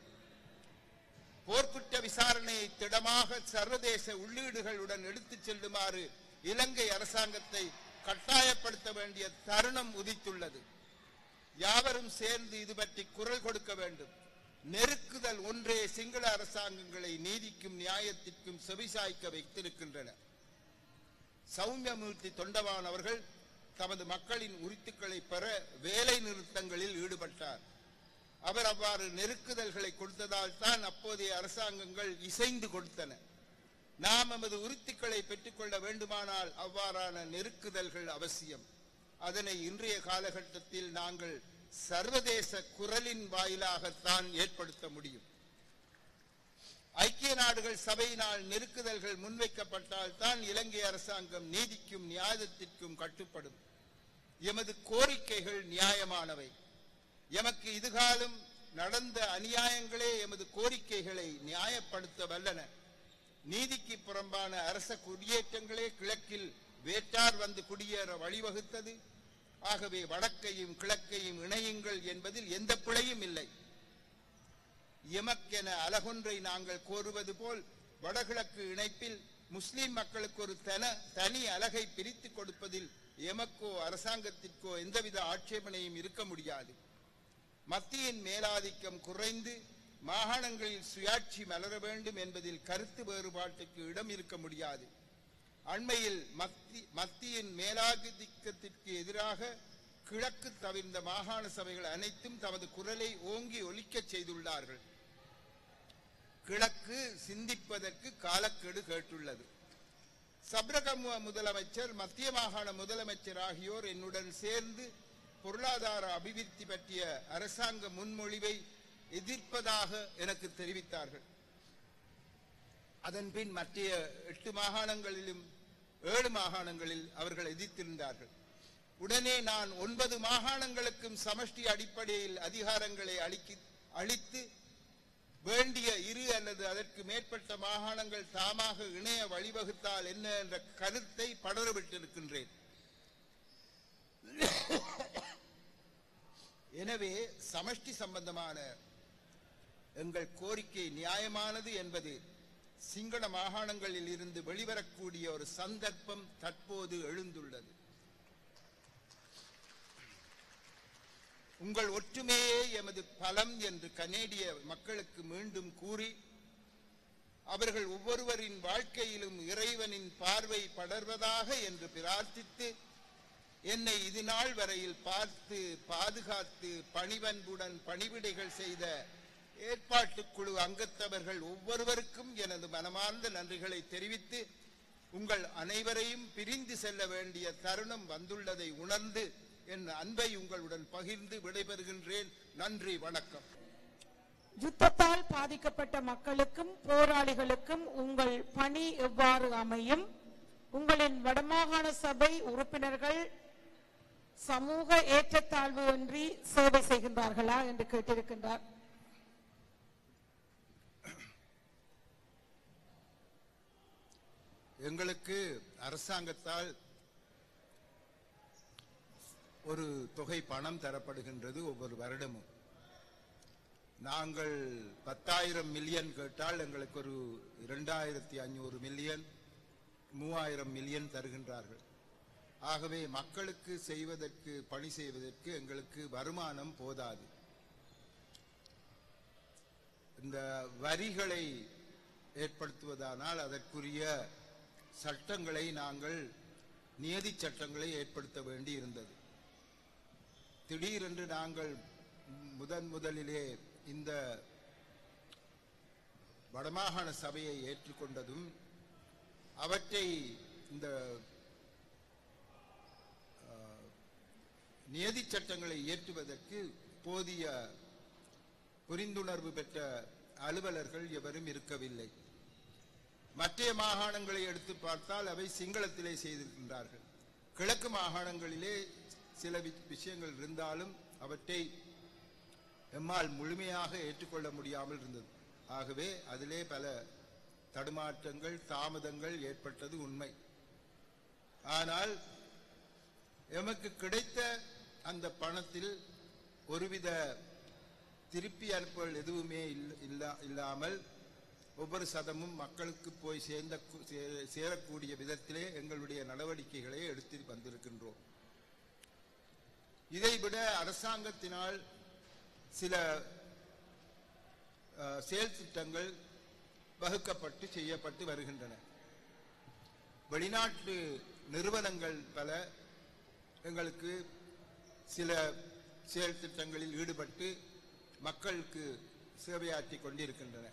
போர்க்குற்ற விசாரணையை திடமாக சர்வதேச உள்ளீடுகளுடன் எடுத்துச் செல்லுமாறு இலங்கை அரசாங்கத்தை கட்டாயப்படுத்த வேண்டிய தருணம் உதித்துள்ளது. யாவரும் சேர்ந்து இது பற்றி குரல் கொடுக்க வேண்டும். நெருக்குதல் ஒன்றே சிங்கள அரசாங்கங்களை நீதிக்கும் நியாயத்திற்கும் செவிசாய்க்க வைத்திருக்கின்றன. சௌமியமூர்த்தி தொண்டமான் அவர்கள் தமது மக்களின் உரித்துக்களை பெற வேலை நிறுத்தங்களில் ஈடுபட்டார். அவர் அவ்வாறு நெருக்குதல்களை கொடுத்ததால் தான் அப்போதைய அரசாங்கங்கள் இசைந்து கொடுத்தன. நாம் நமது உரித்துக்களை பெற்றுக்கொள்ள வேண்டுமானால் அவ்வாறான நெருக்குதல்கள் அவசியம். அதனை இன்றைய காலகட்டத்தில் நாங்கள் சர்வதேச குரலின் வாயிலாகத்தான் ஏற்படுத்த முடியும். ஐக்கிய நாடுகள் சபையினால் நெருக்குதல்கள் முன்வைக்கப்பட்டால் தான் இலங்கை அரசாங்கம் நீதிக்கும் நியாயத்திற்கும் கட்டுப்படும். எமது கோரிக்கைகள் நியாயமானவை. எமக்கு இதுகாலம் நடந்த அநியாயங்களே எமது கோரிக்கைகளை நியாயப்படுத்த வல்லன. நீதிக்கு புறம்பான அரச குடியேற்றங்களே கிழக்கில் வேற்றார் வந்து குடியேற வழிவகுத்தது. ஆகவே வடக்கையும் கிழக்கையும் இணையுங்கள் என்பதில் எந்த பிழையும் இல்லை. எமக்கென அலகொன்றை நாங்கள் கோருவது போல் வடகிழக்கு இணைப்பில் முஸ்லிம் மக்களுக்கு ஒரு தனி அலகை பிரித்து கொடுப்பதில் எமக்கோ அரசாங்கத்திற்கோ எந்தவித ஆட்சேபனையும் இருக்க முடியாது. மத்தியின் மேலாதிக்கம் குறைந்து மாகாணங்களில் சுயாட்சி மலர வேண்டும் என்பதில் கருத்து வேறுபாட்டுக்கு இடம் இருக்க முடியாது. அண்மையில் மத்தியின் மேலாதிக்கத்திற்கு எதிராக கிழக்கு தவிர்ந்த மாகாண சபைகள் அனைத்தும் தமது குரலை ஓங்கி ஒலிக்கச் செய்துள்ளார்கள். கிழக்கு சிந்திப்பதற்கு காலக்கெடு கேட்டுள்ளது. சப்ரகமுவ முதலமைச்சர், மத்திய மாகாண முதலமைச்சர் ஆகியோர் என்னுடன் சேர்ந்து பொருளாதார அபிவிருத்தி பற்றிய அரசாங்க முன்மொழிவை எதிர்ப்பதாக எனக்கு தெரிவித்தார்கள். அதன் பின் மற்ற 8 மாகாணங்களிலும் 7 மாகாணங்களில் அவர்கள் எதிர்த்திருந்தார்கள். உடனே நான் 9 மாகாணங்களுக்கும் சமஷ்டி அடிப்படையில் அதிகாரங்களை அளித்து வேண்டிய 2 அல்லது அதற்கு மேற்பட்ட மாகாணங்கள் தாமாக இணைய வழிவகுத்தால் என்ன என்ற கருத்தை படரவிட்டிருக்கின்றேன். எனவே சமஷ்டி சம்பந்தமான எங்கள் கோரிக்கை நியாயமானது என்பது சிங்கள மாகாணங்களில் இருந்து வெளிவரக்கூடிய ஒரு சந்தர்ப்பம் தற்போது எழுந்துள்ளது. உங்கள் ஒற்றுமையே எமது பலம் என்று கனேடிய மக்களுக்கு மீண்டும் கூறி அவர்கள் ஒவ்வொருவரின் வாழ்க்கையிலும் இறைவனின் பார்வை படர்வதாக என்று பிரார்த்தித்து என்னை இது நாள் வரையில் பார்த்து பாதுகாத்து பணிவன்புடன் பணிவிடைகள் செய்த ஏற்பாட்டுக்குழு அங்கத்தவர்கள் ஒவ்வொருவருக்கும் எனது மனமார்ந்த நன்றிகளை தெரிவித்து உங்கள் அனைவரையும் பிரிந்து செல்ல வேண்டிய தருணம் வந்துள்ளதை உணர்ந்து என் அன்பை உங்களுடன் பகிர்ந்து விடைபெறுகின்றேன். நன்றி, வணக்கம். யுத்தத்தால் பாதிக்கப்பட்ட மக்களுக்கும் போராளிகளுக்கும் உங்கள் பணி எவ்வாறு அமையும்? உங்களின் வடமாகாண சபை உறுப்பினர்கள் சமூக ஏற்றத்தாழ்வு இன்றி சேவை செய்கின்றார்களா என்று கேட்டிருக்கின்றார். எங்களுக்கு அரசாங்கத்தால் ஒரு தொகை பணம் தரப்படுகின்றது ஒவ்வொரு வருடமும். நாங்கள் 10,000 மில்லியன் கேட்டால் எங்களுக்கு ஒரு 2,500 மில்லியன் 3,000 மில்லியன் தருகின்றார்கள். ஆகவே மக்களுக்கு செய்வதற்கு பணி செய்வதற்கு எங்களுக்கு வருமானம் போதாது. இந்த வரிகளை ஏற்படுத்துவதானால் அதற்குரிய சட்டங்களை நாங்கள் நியதி சட்டங்களை ஏற்படுத்த வேண்டி இருந்தது. திடீரென்று நாங்கள் முதலிலே இந்த வடமாகாண சபையை ஏற்றுக்கொண்டதும் அவற்றை இந்த நியதி சட்டங்களை இயற்றுவதற்கு போதிய புரிந்துணர்வு பெற்ற அலுவலர்கள் எவரும் இருக்கவில்லை. மற்ற மாகாணங்களை எடுத்து பார்த்தால் அவை சிங்களத்திலே செய்திருக்கின்றார்கள். கிழக்கு மாகாணங்களிலே சில விஷயங்கள் இருந்தாலும் அவற்றை எம்மால் முழுமையாக ஏற்றுக்கொள்ள முடியாமல் இருந்தது. ஆகவே அதிலே பல தடுமாற்றங்கள் தாமதங்கள் ஏற்பட்டது உண்மை. ஆனால் எமக்கு கிடைத்த அந்த பணத்தில் ஒருவித திருப்பி அனுப்புதல் எதுவுமே இல்லாமல் ஒவ்வொரு சதமும் மக்களுக்கு போய் சேரக்கூடிய விதத்திலே எங்களுடைய நடவடிக்கைகளை எடுத்து வந்திருக்கின்றோம். இதைவிட அரசாங்கத்தினால் சில செயல் திட்டங்கள் வகுக்கப்பட்டு செய்யப்பட்டு வருகின்றன. வெளிநாட்டு நிறுவனங்கள் பல எங்களுக்கு சில செயல் திட்டங்களில் ஈடுபட்டு மக்களுக்கு சேவையாற்றி கொண்டிருக்கின்றன.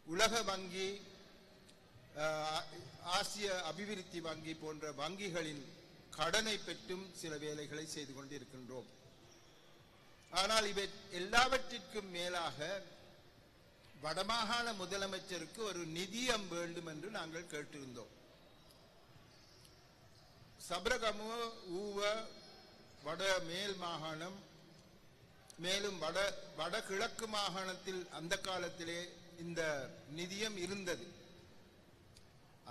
உலக வங்கி, ஆசிய அபிவிருத்தி வங்கி போன்ற வங்கிகளின் கடனை பெற்றும் சில வேலைகளை செய்து கொண்டிருக்கின்றோம். ஆனால் இவை எல்லாவற்றிற்கும் மேலாக வடமாகாண முதலமைச்சருக்கு ஒரு நிதியம் வேண்டும் என்று நாங்கள் கேட்டிருந்தோம். சபரகமு, ஊவ, வட மேல் மாகாணம், மேலும் வடகிழக்கு மாகாணத்தில் அந்த காலத்திலே இந்த நிதியம் இருந்தது.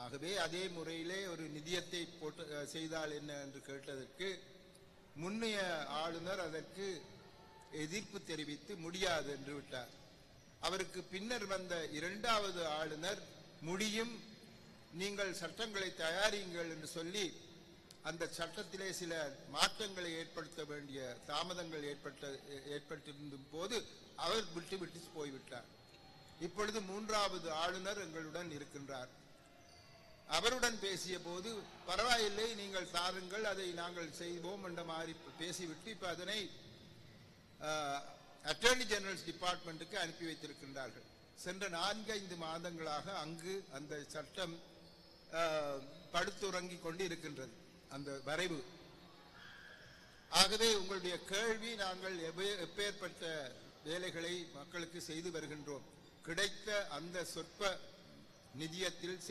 ஆகவே அதே முறையிலே ஒரு நிதியத்தை போட்டு செய்தால் என்ன என்று கேட்டதற்கு முன்னைய ஆளுநர் அதற்கு எதிர்ப்பு தெரிவித்து முடியாது என்று விட்டார். அவருக்கு பின்னர் வந்த இரண்டாவது ஆளுநர் முடியும், நீங்கள் சட்டங்களை தயாரியுங்கள் என்று சொல்லி அந்த சட்டத்திலே சில மாற்றங்களை ஏற்படுத்த வேண்டிய தாமதங்கள் ஏற்பட்டிருந்த போது அவர் விட்டு போய்விட்டார். இப்பொழுது மூன்றாவது ஆளுநர் எங்களுடன் இருக்கின்றார். அவருடன் பேசிய போது பரவாயில்லை, நீங்கள் தாருங்கள், அதை நாங்கள் செய்வோம் என்ற மாதிரி பேசிவிட்டு இப்ப அதனை அட்டர்னி ஜெனரல்ஸ் டிபார்ட்மெண்ட்டுக்கு அனுப்பி வைத்திருக்கின்றார்கள். சென்ற 4-5 மாதங்களாக அங்கு அந்த சட்டம் படுத்துறங்கி கொண்டு இருக்கின்றது, அந்த வரைவு. ஆகவே உங்களுடைய கேள்வி, நாங்கள் எப்பேற்பட்ட வேலைகளை மக்களுக்கு செய்து வருகின்றோம், கிடைத்த அந்த சொற்ப நிதியத்தில்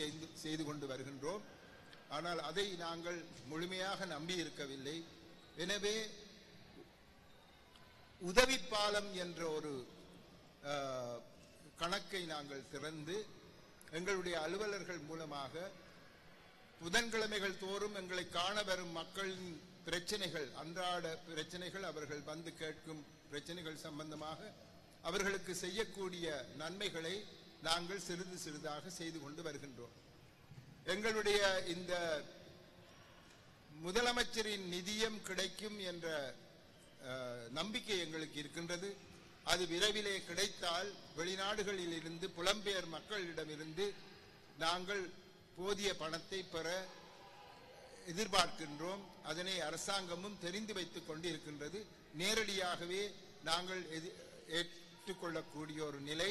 செய்து கொண்டு வருகின்றோம். ஆனால் அதை நாங்கள் முழுமையாக நம்பி இருக்கவில்லை. எனவே உதவி பாலம் என்ற ஒரு கணக்கை நாங்கள் திறந்து எங்களுடைய அலுவலர்கள் மூலமாக புதன்கிழமைகள் தோறும் எங்களை காண வரும் மக்களின் பிரச்சனைகள், அன்றாட பிரச்சனைகள், அவர்கள் வந்து கேட்கும் பிரச்சனைகள் சம்பந்தமாக அவர்களுக்கு செய்யக்கூடிய நன்மைகளை நாங்கள் சிறிது சிறிதாக செய்து கொண்டு வருகின்றோம். எங்களுடைய இந்த முதலமைச்சரின் நிதியம் கிடைக்கும் என்ற நம்பிக்கை எங்களுக்கு இருக்கின்றது. அது விரைவிலே கிடைத்தால் வெளிநாடுகளில் இருந்து புலம்பெயர் மக்களிடமிருந்து நாங்கள் போதிய பணத்தை பெற எதிர்பார்க்கின்றோம். அதனை அரசாங்கமும் தெரிந்து வைத்துக் கொண்டு இருக்கின்றது. நேரடியாகவே நாங்கள் ஏற்றுக்கொள்ளக்கூடிய ஒரு நிலை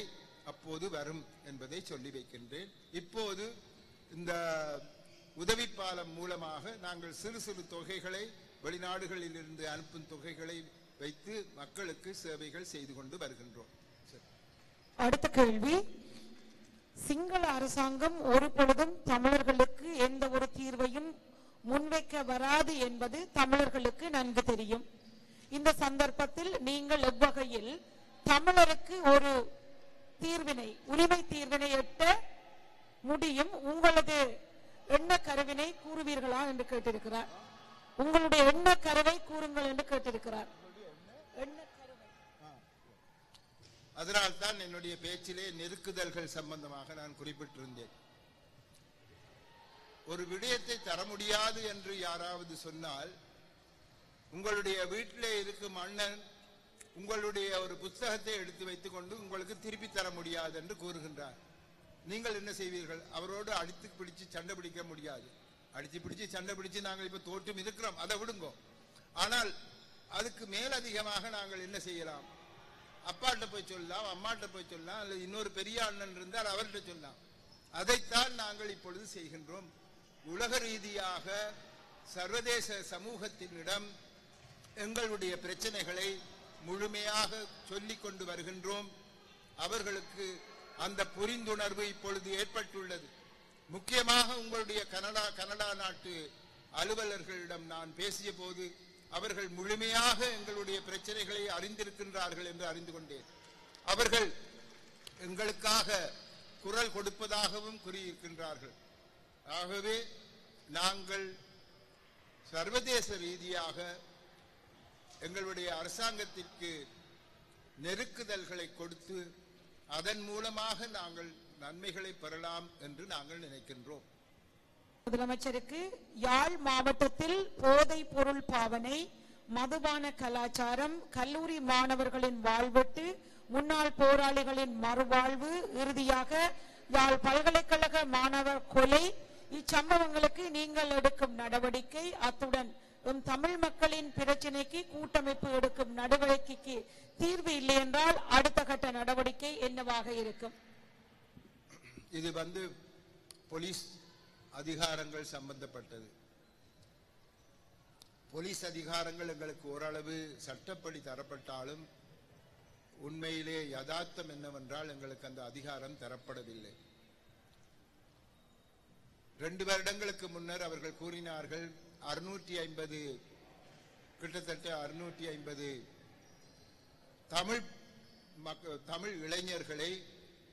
அப்போது வரும் என்பதை சொல்லி வைக்கின்றேன். இப்போது இந்த உதவி பாலம் மூலமாக நாங்கள் சிறு சிறு தொகைகளை, வெளிநாடுகளில் இருந்து அனுப்பும் தொகைகளை வைத்து மக்களுக்கு சேவைகள் செய்து கொண்டு வருகின்றோம். அடுத்த கேள்வி, சிங்கள அரசாங்கம் ஒரு பொழுதும் தமிழர்களுக்கு எந்த ஒரு தீர்வையும் முன்வைக்க வராது என்பது தமிழர்களுக்கு நன்கு தெரியும். இந்த சந்தர்ப்பத்தில் நீங்கள் எவ்வகையில் தமிழருக்கு ஒரு தீர்வினை, உரிமை தீர்வினை எட்ட முடியும், உங்களது எண்ண கருவினை கூறுவீர்களா என்று கேட்டிருக்கிறார். உங்களுடைய எண்ண கருவை கூறுங்கள் என்று கேட்டிருக்கிறார். அதனால்தான் என்னுடைய பேச்சிலே நெருக்குதல்கள் சம்பந்தமாக நான் குறிப்பிட்டிருந்தேன். ஒரு விடயத்தை தர முடியாது என்று யாராவது சொன்னால், உங்களுடைய வீட்டிலே இருக்கும் அண்ணன் உங்களுடைய ஒரு புத்தகத்தை எடுத்து வைத்துக் கொண்டு உங்களுக்கு திருப்பி தர முடியாது என்று கூறுகின்றார். நீங்கள் என்ன செய்வீர்கள்? அவரோடு அடித்து பிடிச்சு சண்டை பிடிக்க முடியாது. அடிச்சு பிடிச்சு சண்டை பிடிச்சு நாங்கள் இப்ப தோற்றும் இருக்கிறோம், அதை விடுங்கோ. ஆனால் அதுக்கு மேலதிகமாக நாங்கள் என்ன செய்யலாம்? அப்பாட்ட போய் சொல்லலாம், அம்மாட்ட போய் சொல்லலாம், அல்லது இன்னொரு பெரிய அண்ணன் இருந்தால் அவர்கிட்ட சொல்லலாம். அதைத்தான் நாங்கள் இப்பொழுது செய்கின்றோம். உலக ரீதியாக சர்வதேச சமூகத்தினிடம் எங்களுடைய பிரச்சனைகளை முழுமையாக சொல்லிக் கொண்டு வருகின்றோம். அவர்களுக்கு அந்த புரிந்துணர்வு இப்பொழுது ஏற்பட்டுள்ளது. முக்கியமாக உங்களுடைய கனடா நாட்டு அலுவலர்களிடம் நான் பேசிய போது அவர்கள் முழுமையாக எங்களுடைய பிரச்சனைகளை அறிந்திருக்கின்றார்கள் என்று அறிந்து கொண்டேன். அவர்கள் எங்களுக்காக குரல் கொடுப்பதாகவும் கூறியிருக்கின்றார்கள். ஆகவே நாங்கள் சர்வதேச ரீதியாக எங்களுடைய அரசாங்கத்திற்கு நெருக்குதல்களை கொடுத்து அதன் மூலமாக நாங்கள் நன்மைகளை பெறலாம் என்று நாங்கள் நினைக்கின்றோம். முதலமைச்சருக்கு யாழ் மாவட்டத்தில் போதைப் பொருள் பாவனை, மதுபான கலாச்சாரம், கல்லூரி மாணவர்களின் வாழ்வெட்டு, முன்னாள் போராளிகளின் மறுவாழ்வு, இறுதியாக யாழ் பல்கலைக்கழக மாணவர் கொலை, இச்சம்பவங்களுக்கு நீங்கள் எடுக்கும் நடவடிக்கை, அத்துடன் தமிழ் மக்களின் பிரச்சனைக்கு கூட்டமைப்பு எடுக்கும் நடவடிக்கைக்கு தீர்வு இல்லை என்றால் அடுத்த கட்ட நடவடிக்கை என்னவாக இருக்கும்? இது போலீஸ் அதிகாரங்கள் சம்பந்தப்பட்டது. போலீஸ் அதிகாரங்கள் எங்களுக்கு ஓரளவு சட்டப்படி தரப்பட்டாலும் உண்மையிலே யதார்த்தம் என்னவென்றால் எங்களுக்கு அந்த அதிகாரம் தரப்படவில்லை. 2 வருடங்களுக்கு முன்னர் அவர்கள் கூறினார்கள் 650 கிட்டத்தட்ட 650 தமிழ் இளைஞர்களை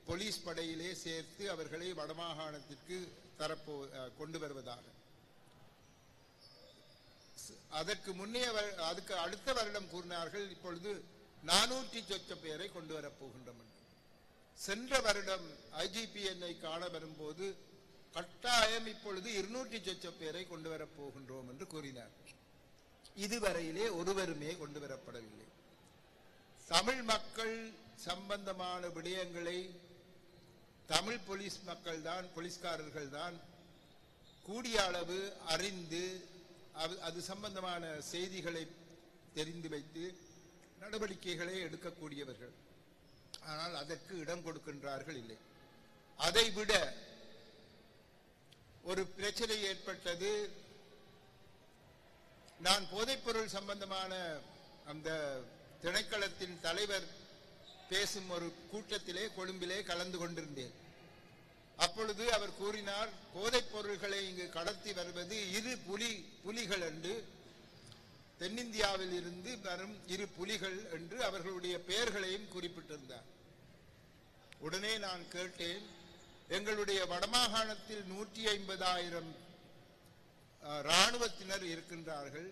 போலீஸ் படையிலே சேர்த்து அவர்களை வடமாகாணத்திற்கு கொண்டு வருவதாக. அதுக்கு அடுத்த வருடம் கூறினார்கள் இப்பொழுது 400 சொச்ச பேரை கொண்டு வரப்போகின்றோம். சென்ற வருடம் IGPN-ஐ காண வரும்போது கட்டாயம் இப்பொழுது 200 சொச்ச பேரை கொண்டு வரப்போகின்றோம் என்று கூறினார். இதுவரையிலே ஒருவருமே கொண்டு வரப்படவில்லை. தமிழ் மக்கள் சம்பந்தமான விடயங்களை தமிழ் போலீஸ்காரர்கள் தான் கூடிய அளவு அறிந்து அது சம்பந்தமான செய்திகளை தெரிந்து வைத்து நடவடிக்கைகளை எடுக்கக்கூடியவர்கள். ஆனால் அதற்கு இடம் கொடுக்கின்றார்கள் இல்லை. அதைவிட ஒரு பிரச்சனை ஏற்பட்டது. நான் போதைப்பொருள் சம்பந்தமான அந்த திணைக்களத்தின் தலைவர் பேசும் ஒரு கூட்டத்திலே கொழும்பிலே கலந்து கொண்டிருந்தேன். அப்பொழுது அவர் கூறினார், போதைப் பொருள்களை இங்கு கடத்தி வருவது 2 புலிகள் என்று, தென்னிந்தியாவில் இருந்து வரும் 2 புலிகள் என்று அவர்களுடைய பெயர்களையும் குறிப்பிட்டிருந்தார். உடனே நான் கேட்டேன், எங்களுடைய வடமாகாணத்தில் 150,000 இராணுவத்தினர் இருக்கின்றார்கள்,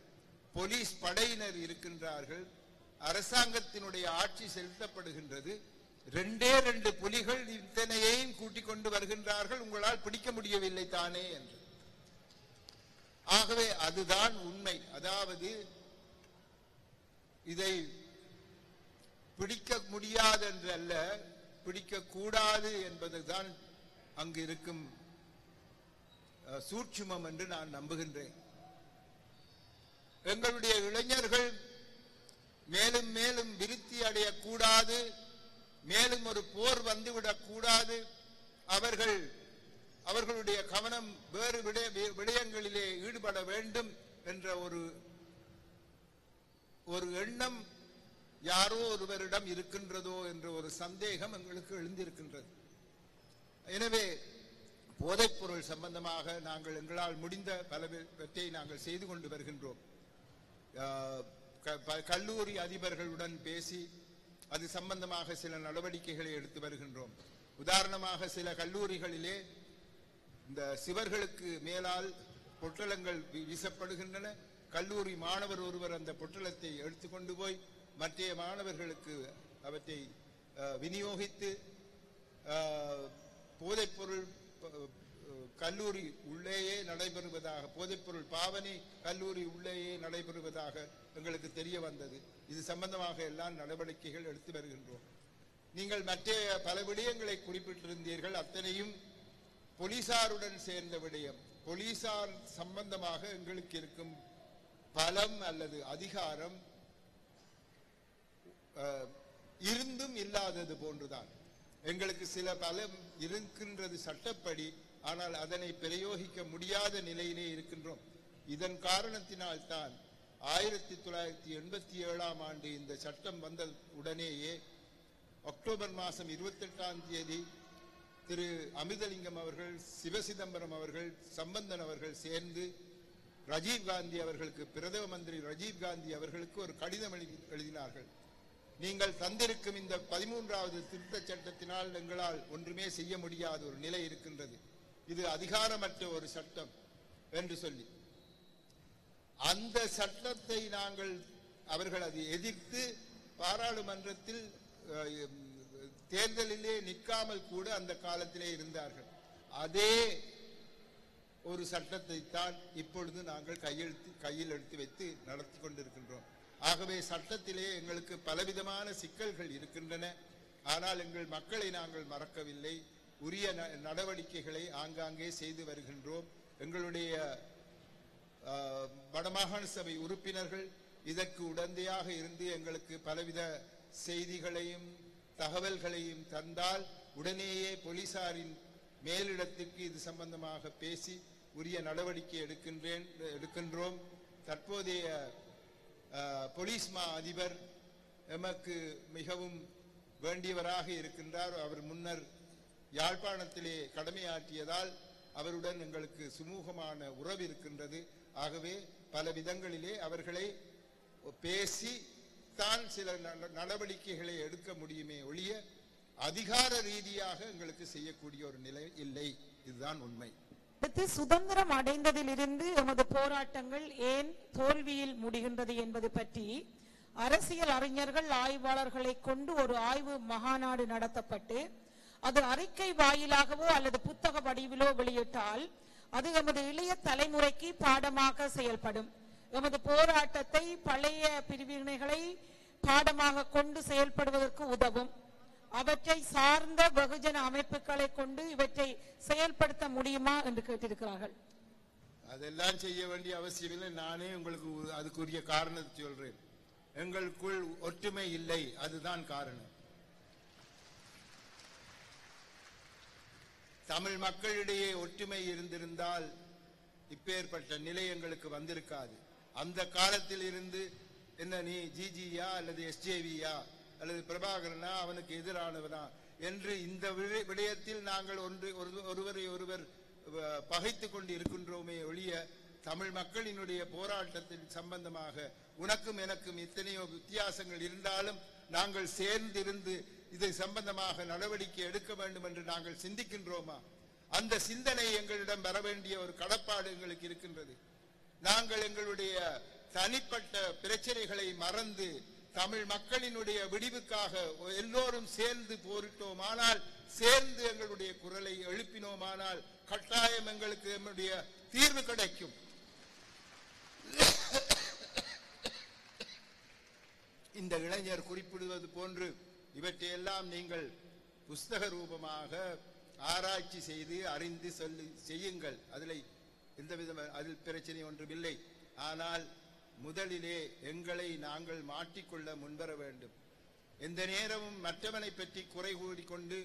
போலீஸ் படையினர் இருக்கின்றார்கள், அரசாங்கத்தினுடைய ஆட்சி செலுத்தப்படுகின்றது, 2 புலிகள் இத்தனையையும் கூட்டிக் கொண்டு வருகின்றார்கள், உங்களால் பிடிக்க முடியவில்லை தானே என்று. ஆகவே அதுதான் உண்மை. அதாவது இதை பிடிக்க முடியாது என்று அல்ல, பிடிக்க கூடாது என்பதுதான் அங்கு இருக்கும் சூட்சுமம் என்று நான் நம்புகின்றேன். எங்களுடைய இளைஞர்கள் மேலும் மேலும் விருத்தி அடையக்கூடாது, மேலும் ஒரு போர் வந்துவிடக் கூடாது, அவர்களுடைய கவனம் வேறு விடயங்களிலே ஈடுபட வேண்டும் என்ற ஒரு எண்ணம் யாரோ ஒருவரிடம் இருக்கின்றதோ என்ற ஒரு சந்தேகம் எங்களுக்கு எழுந்திருக்கின்றது. எனவே போதைப்பொருள் சம்பந்தமாக நாங்கள் எங்களால் முடிந்த பலவற்றை நாங்கள் செய்து கொண்டு வருகின்றோம். கல்லூரி அதிபர்களுடன் பேசி அது சம்பந்தமாக சில நடவடிக்கைகளை எடுத்து வருகின்றோம். உதாரணமாக சில கல்லூரிகளிலே இந்த சிவர்களுக்கு மேலால் பொட்டலங்கள் வீசப்படுகின்றன. கல்லூரி மாணவர் ஒருவர் அந்த பொட்டலத்தை எடுத்துக்கொண்டு போய் மற்ற மாணவர்களுக்கு அவற்றை விநியோகித்து போதைப்பொருள் கல்லூரி உள்ளேயே நடைபெறுவதாக, போதைப்பொருள் பாவனை கல்லூரி உள்ளேயே நடைபெறுவதாக எங்களுக்கு தெரிய வந்தது. இது சம்பந்தமாக எல்லாம் நடவடிக்கைகள் எடுத்து வருகின்றோம். நீங்கள் மற்ற பல விடயங்களை குறிப்பிட்டிருந்தீர்கள். அத்தனையும் போலீசாருடன் சேர்ந்த விடயம். போலீசார் சம்பந்தமாக எங்களுக்கு இருக்கும் பலம் அல்லது அதிகாரம் இருந்தும் இல்லாதது போன்றுதான். எங்களுக்கு சில பலம் இருக்கின்றது சட்டப்படி, ஆனால் அதனை பிரயோகிக்க முடியாத நிலையிலே இருக்கின்றோம். இதன் காரணத்தினால் தான் 1987ஆம் ஆண்டு இந்த சட்டம் வந்த உடனேயே அக்டோபர் மாதம் 28ஆம் தேதி திரு அமிர்தலிங்கம் அவர்கள், சிவசிதம்பரம் அவர்கள், சம்பந்தன் அவர்கள் சேர்ந்து ராஜீவ்காந்தி அவர்களுக்கு, பிரதம மந்திரி ராஜீவ்காந்தி அவர்களுக்கு ஒரு கடிதம் எழுதினார்கள். நீங்கள் தந்திருக்கும் இந்த 13வது திருத்த சட்டத்தினால் எங்களால் ஒன்றுமே செய்ய முடியாத ஒரு நிலை இருக்கின்றது, இது அதிகாரமற்ற ஒரு சட்டம் என்று சொல்லி அந்த சட்டத்தை அவர்கள் அதை எதிர்த்து பாராளுமன்றத்தில் தேர்தலிலே நிற்காமல் கூட அந்த காலத்திலே இருந்தார்கள். அதே ஒரு சட்டத்தை தான் இப்பொழுது நாங்கள் கையில் எடுத்து வைத்து நடத்தி கொண்டிருக்கின்றோம். ஆகவே சட்டத்திலே எங்களுக்கு பலவிதமான சிக்கல்கள் இருக்கின்றன. ஆனால் எங்கள் மக்களை நாங்கள் மறக்கவில்லை. உரிய நடவடிக்கைகளை ஆங்காங்கே செய்து வருகின்றோம். எங்களுடைய வடமாகாண சபை உறுப்பினர்கள் இதற்கு உடந்தையாக இருந்து எங்களுக்கு பலவித செய்திகளையும் தகவல்களையும் தந்தால் உடனேயே போலீசாரின் மேலிடத்துக்கு இது சம்பந்தமாக பேசி உரிய நடவடிக்கை எடுக்கின்றோம். தற்போதைய போலீஸ் மா அதிபர் எமக்கு மிகவும் வேண்டியவராக இருக்கின்றார். அவர் முன்னர் யாழ்ப்பாணத்திலே கடமையாற்றியதால் அவருடன் எங்களுக்கு சுமூகமான உறவு இருக்கின்றது. ஆகவே பல விதங்களிலே அவர்களை பேசி தான் சில நடவடிக்கைகளை எடுக்க முடியுமே ஒழிய அதிகார ரீதியாக எங்களுக்கு செய்யக்கூடிய ஒரு நிலை இல்லை. இதுதான் உண்மை. சுதந்திரம் அடைந்ததிலிருந்து எமது போராட்டங்கள் ஏன் தோல்வியில் முடிகின்றது என்பது பற்றி அரசியல் அறிஞர்கள், ஆய்வாளர்களை கொண்டு ஒரு ஆய்வு மகாநாடு நடத்தப்பட்டு அது அறிக்கை வாயிலாகவோ அல்லது புத்தக வடிவிலோ வெளியிட்டால் அது எமது இளைய தலைமுறைக்கு பாடமாக செயல்படும். எமது போராட்டத்தை, பழைய பிரிவினைகளை பாடமாக கொண்டு செயல்படுவதற்கு உதவும். அவற்றை சார்ந்த வெகுஜன அமைப்புகளை கொண்டு இவற்றை செயல்படுத்த முடியுமா என்று கேட்டிருக்கிறார்கள். அதெல்லாம் செய்ய வேண்டிய அவசியமில்லை. நானே உங்களுக்கு அதுக்குரிய காரணத்தை சொல்றேன். எங்களுக்குள் ஒற்றுமை இல்லை, அதுதான் காரணம். தமிழ் மக்களிடையே ஒற்றுமை இருந்திருந்தால் இப்பேற்பட்ட நிலை எங்களுக்கு வந்திருக்காது. அந்த காலத்தில் இருந்து என்ன நீ ஜிஜியா அல்லது எஸ்ஜேவியா அல்லது பிரபாகரனா அவனுக்கு எதிரானவனா என்று இந்த விடயத்தில் நாங்கள் ஒருவரை ஒருவர் பகைத்து கொண்டு இருக்கின்றோமே ஒழிய தமிழ் மக்களினுடைய போராட்டத்தின் சம்பந்தமாக உனக்கும் எனக்கும் எத்தனையோ வித்தியாசங்கள் இருந்தாலும் நாங்கள் சேர்ந்திருந்து இதை சம்பந்தமாக நடவடிக்கை எடுக்க வேண்டும் என்று நாங்கள் சிந்திக்கின்றோமா? அந்த சிந்தனை எங்களிடம் வர வேண்டிய ஒரு கடப்பாடு எங்களுக்கு இருக்கின்றது. நாங்கள் எங்களுடைய தனிப்பட்ட பிரச்சனைகளை மறந்து தமிழ் மக்களினுடைய விடிவுக்காக எல்லோரும் சேர்ந்து போரிட்டோமானால், சேர்ந்து எங்களுடைய குரலை எழுப்பினோமானால் கட்டாயம் எங்களுக்கு நம்முடைய தீர்வு கிடைக்கும். இந்த இளைஞர் குறிப்பிடுவது போன்று இவற்றையெல்லாம் நீங்கள் புஸ்தக ரூபமாக ஆராய்ச்சி செய்து அறிந்து செய்யுங்கள். அதில் பிரச்சனை ஒன்றுமில்லை. ஆனால் முதலிலே எங்களை நாங்கள் மாற்றிக்கொள்ள முன்வர வேண்டும். எந்த நேரமும் மற்றவனை பற்றி குறை கூறிக்கொண்டு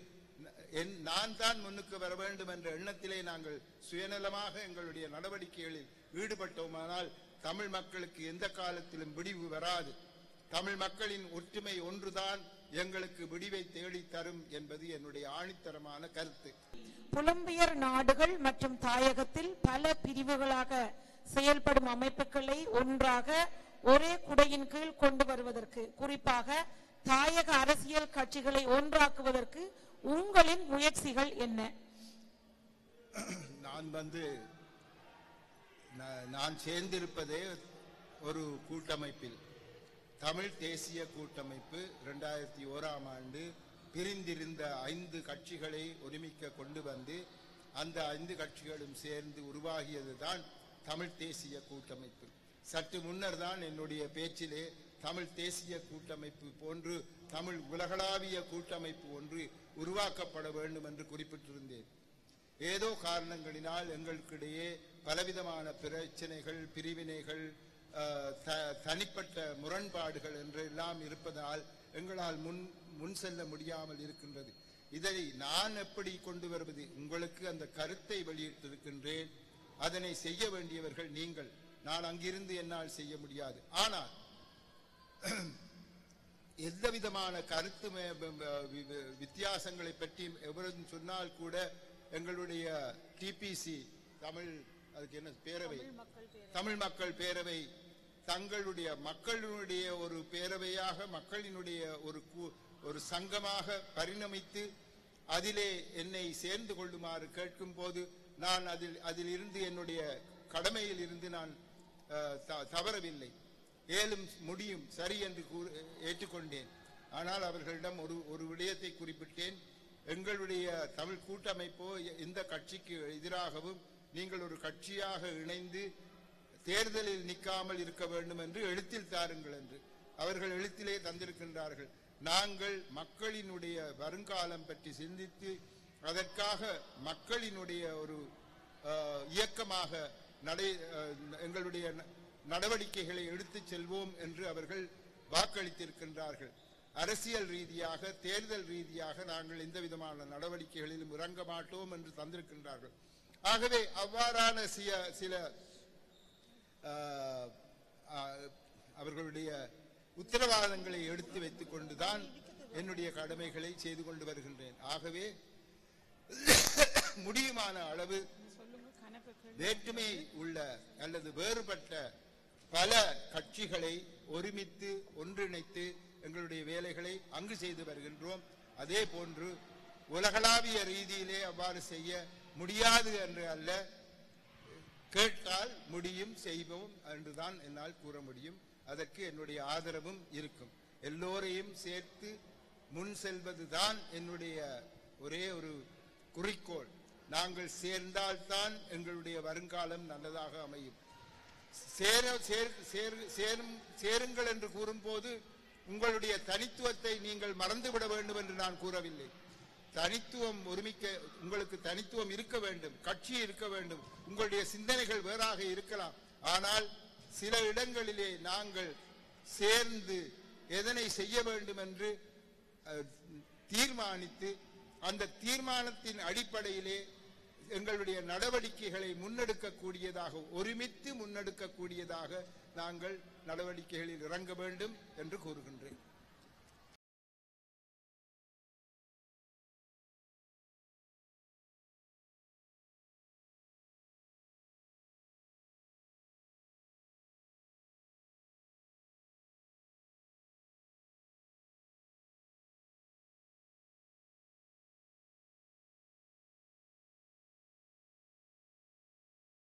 நான் தான் முன்னுக்கு வர வேண்டும் என்ற எண்ணத்திலே நாங்கள் சுயநலமாக எங்களுடைய நடவடிக்கைகளில் ஈடுபட்டோமானால் தமிழ் மக்களுக்கு எந்த காலத்திலும் விடிவு வராது. தமிழ் மக்களின் ஒற்றுமை ஒன்றுதான் எங்களுக்கு விடிவை தேடி தரும் என்பது என்னுடைய ஆணித்தரமான கருத்து. புலம்பெயர் நாடுகள் மற்றும் தாயகத்தில் பல பிரிவுகளாக செயல்படும் அமைப்புகளை ஒன்றாக ஒரே குடையின் கீழ் கொண்டு வருவதற்கு, குறிப்பாக தாயக அரசியல் கட்சிகளை ஒன்றாக்குவதற்கு உங்களின் முயற்சிகள் என்ன? நான் சேர்ந்திருப்பதே ஒரு கூட்டமைப்பில், தமிழ் தேசிய கூட்டமைப்பு 2001ஆம் ஆண்டு பிரிந்திருந்த 5 கட்சிகளை ஒருமிக்க கொண்டு வந்து அந்த 5 கட்சிகளும் சேர்ந்து உருவாகியதுதான் தமிழ் தேசிய கூட்டமைப்பு. சற்று முன்னர் தான் என்னுடைய பேச்சிலே தமிழ் தேசிய கூட்டமைப்பு போன்று தமிழ் உலகளாவிய கூட்டமைப்பு ஒன்று உருவாக்கப்பட வேண்டும் என்று குறிப்பிட்டிருந்தேன். ஏதோ காரணங்களினால் எங்களுக்கிடையே பலவிதமான பிரச்சனைகள், பிரிவினைகள், தனிப்பட்ட முரண்பாடுகள் என்று எல்லாம் இருப்பதால் எங்களால் முன் செல்ல முடியாமல் இருக்கின்றது. இதை நான் எப்படி கொண்டு வருவது? உங்களுக்கு அந்த கருத்தை வெளியிட்டிருக்கின்றேன். அதனை செய்ய வேண்டியவர்கள் நீங்கள். நான் அங்கிருந்து என்னால் செய்ய முடியாது. ஆனால் எந்த விதமான கருத்து வித்தியாசங்களை பற்றி எவரும் சொன்னால் கூட எங்களுடைய டிபிசி, அதுக்கு என்ன பேரவை, தமிழ் மக்கள் பேரவை தங்களுடைய மக்களுடைய ஒரு பேரவையாக, மக்களினுடைய ஒரு சங்கமாக பரிணமித்து அதிலே என்னை சேர்ந்து கொள்ளுமாறு கேட்கும் போது நான் அதில் இருந்து என்னுடைய கடமையில் இருந்து நான் தவறவில்லை. ஏலும் முடியும், சரி என்று ஏற்றுக்கொண்டேன். ஆனால் அவர்களிடம் ஒரு விடயத்தை குறிப்பிட்டேன். எங்களுடைய தமிழ் கூட்டமைப்போ எந்த கட்சிக்கு எதிராகவும் நீங்கள் ஒரு கட்சியாக இணைந்து தேர்தலில் நிற்காமல் இருக்க வேண்டும் என்று எழுத்தில் தாருங்கள் என்று. அவர்கள் எழுத்திலே தந்திருக்கின்றார்கள். நாங்கள் மக்களினுடைய வருங்காலம் பற்றி சிந்தித்து அதற்காக மக்களினுடைய ஒரு இயக்கமாக எங்களுடைய நடவடிக்கைகளை எடுத்துச் செல்வோம் என்று அவர்கள் வாக்களித்திருக்கின்றார்கள். அரசியல் ரீதியாக, தேர்தல் ரீதியாக நாங்கள் எந்த விதமான நடவடிக்கைகளிலும் இறங்க மாட்டோம் என்று தந்திருக்கின்றார்கள். ஆகவே அவ்வாறான சில அவர்களுடைய உத்தரவாதங்களை எடுத்து வைத்துக் கொண்டுதான் என்னுடைய கடமைகளை செய்து கொண்டு வருகின்றேன். ஆகவே முடியுமான அளவு வேற்றுமை உள்ள அல்லது வேறுபட்ட பல கட்சிகளை ஒருமித்து ஒன்றிணைத்து எங்களுடைய வேலைகளை அங்கு செய்து வருகின்றோம். அதே போன்று உலகளாவிய ரீதியிலே அவ்வாறு செய்ய முடியாது என்று அல்ல, கேட்டால் முடியும், செய்வோம் என்றுதான் என்னால் கூற முடியும். அதற்கு என்னுடைய ஆதரவும் இருக்கும். எல்லோரையும் சேர்த்து முன் செல்வதுதான் என்னுடைய ஒரே ஒரு குறிக்கோள். நாங்கள் சேர்ந்தால்தான் எங்களுடைய வருங்காலம் நல்லதாக அமையும். சேருங்கள் என்று கூறும்போது உங்களுடைய தனித்துவத்தை நீங்கள் மறந்துவிட வேண்டும் என்று நான் கூறவில்லை. தனித்துவம் உங்களுக்கு தனித்துவம் இருக்க வேண்டும், கட்சி இருக்க வேண்டும், உங்களுடைய சிந்தனைகள் வேறாக இருக்கலாம். ஆனால் சில இடங்களிலே நாங்கள் சேர்ந்து எதனை செய்ய வேண்டும் என்று தீர்மானித்து அந்த தீர்மானத்தின் அடிப்படையிலே எங்களுடைய நடவடிக்கைகளை முன்னெடுக்கக்கூடியதாக, ஒருமித்து முன்னெடுக்கக்கூடியதாக நாங்கள் நடவடிக்கைகளில் இறங்க வேண்டும் என்று கூறுகின்றேன்.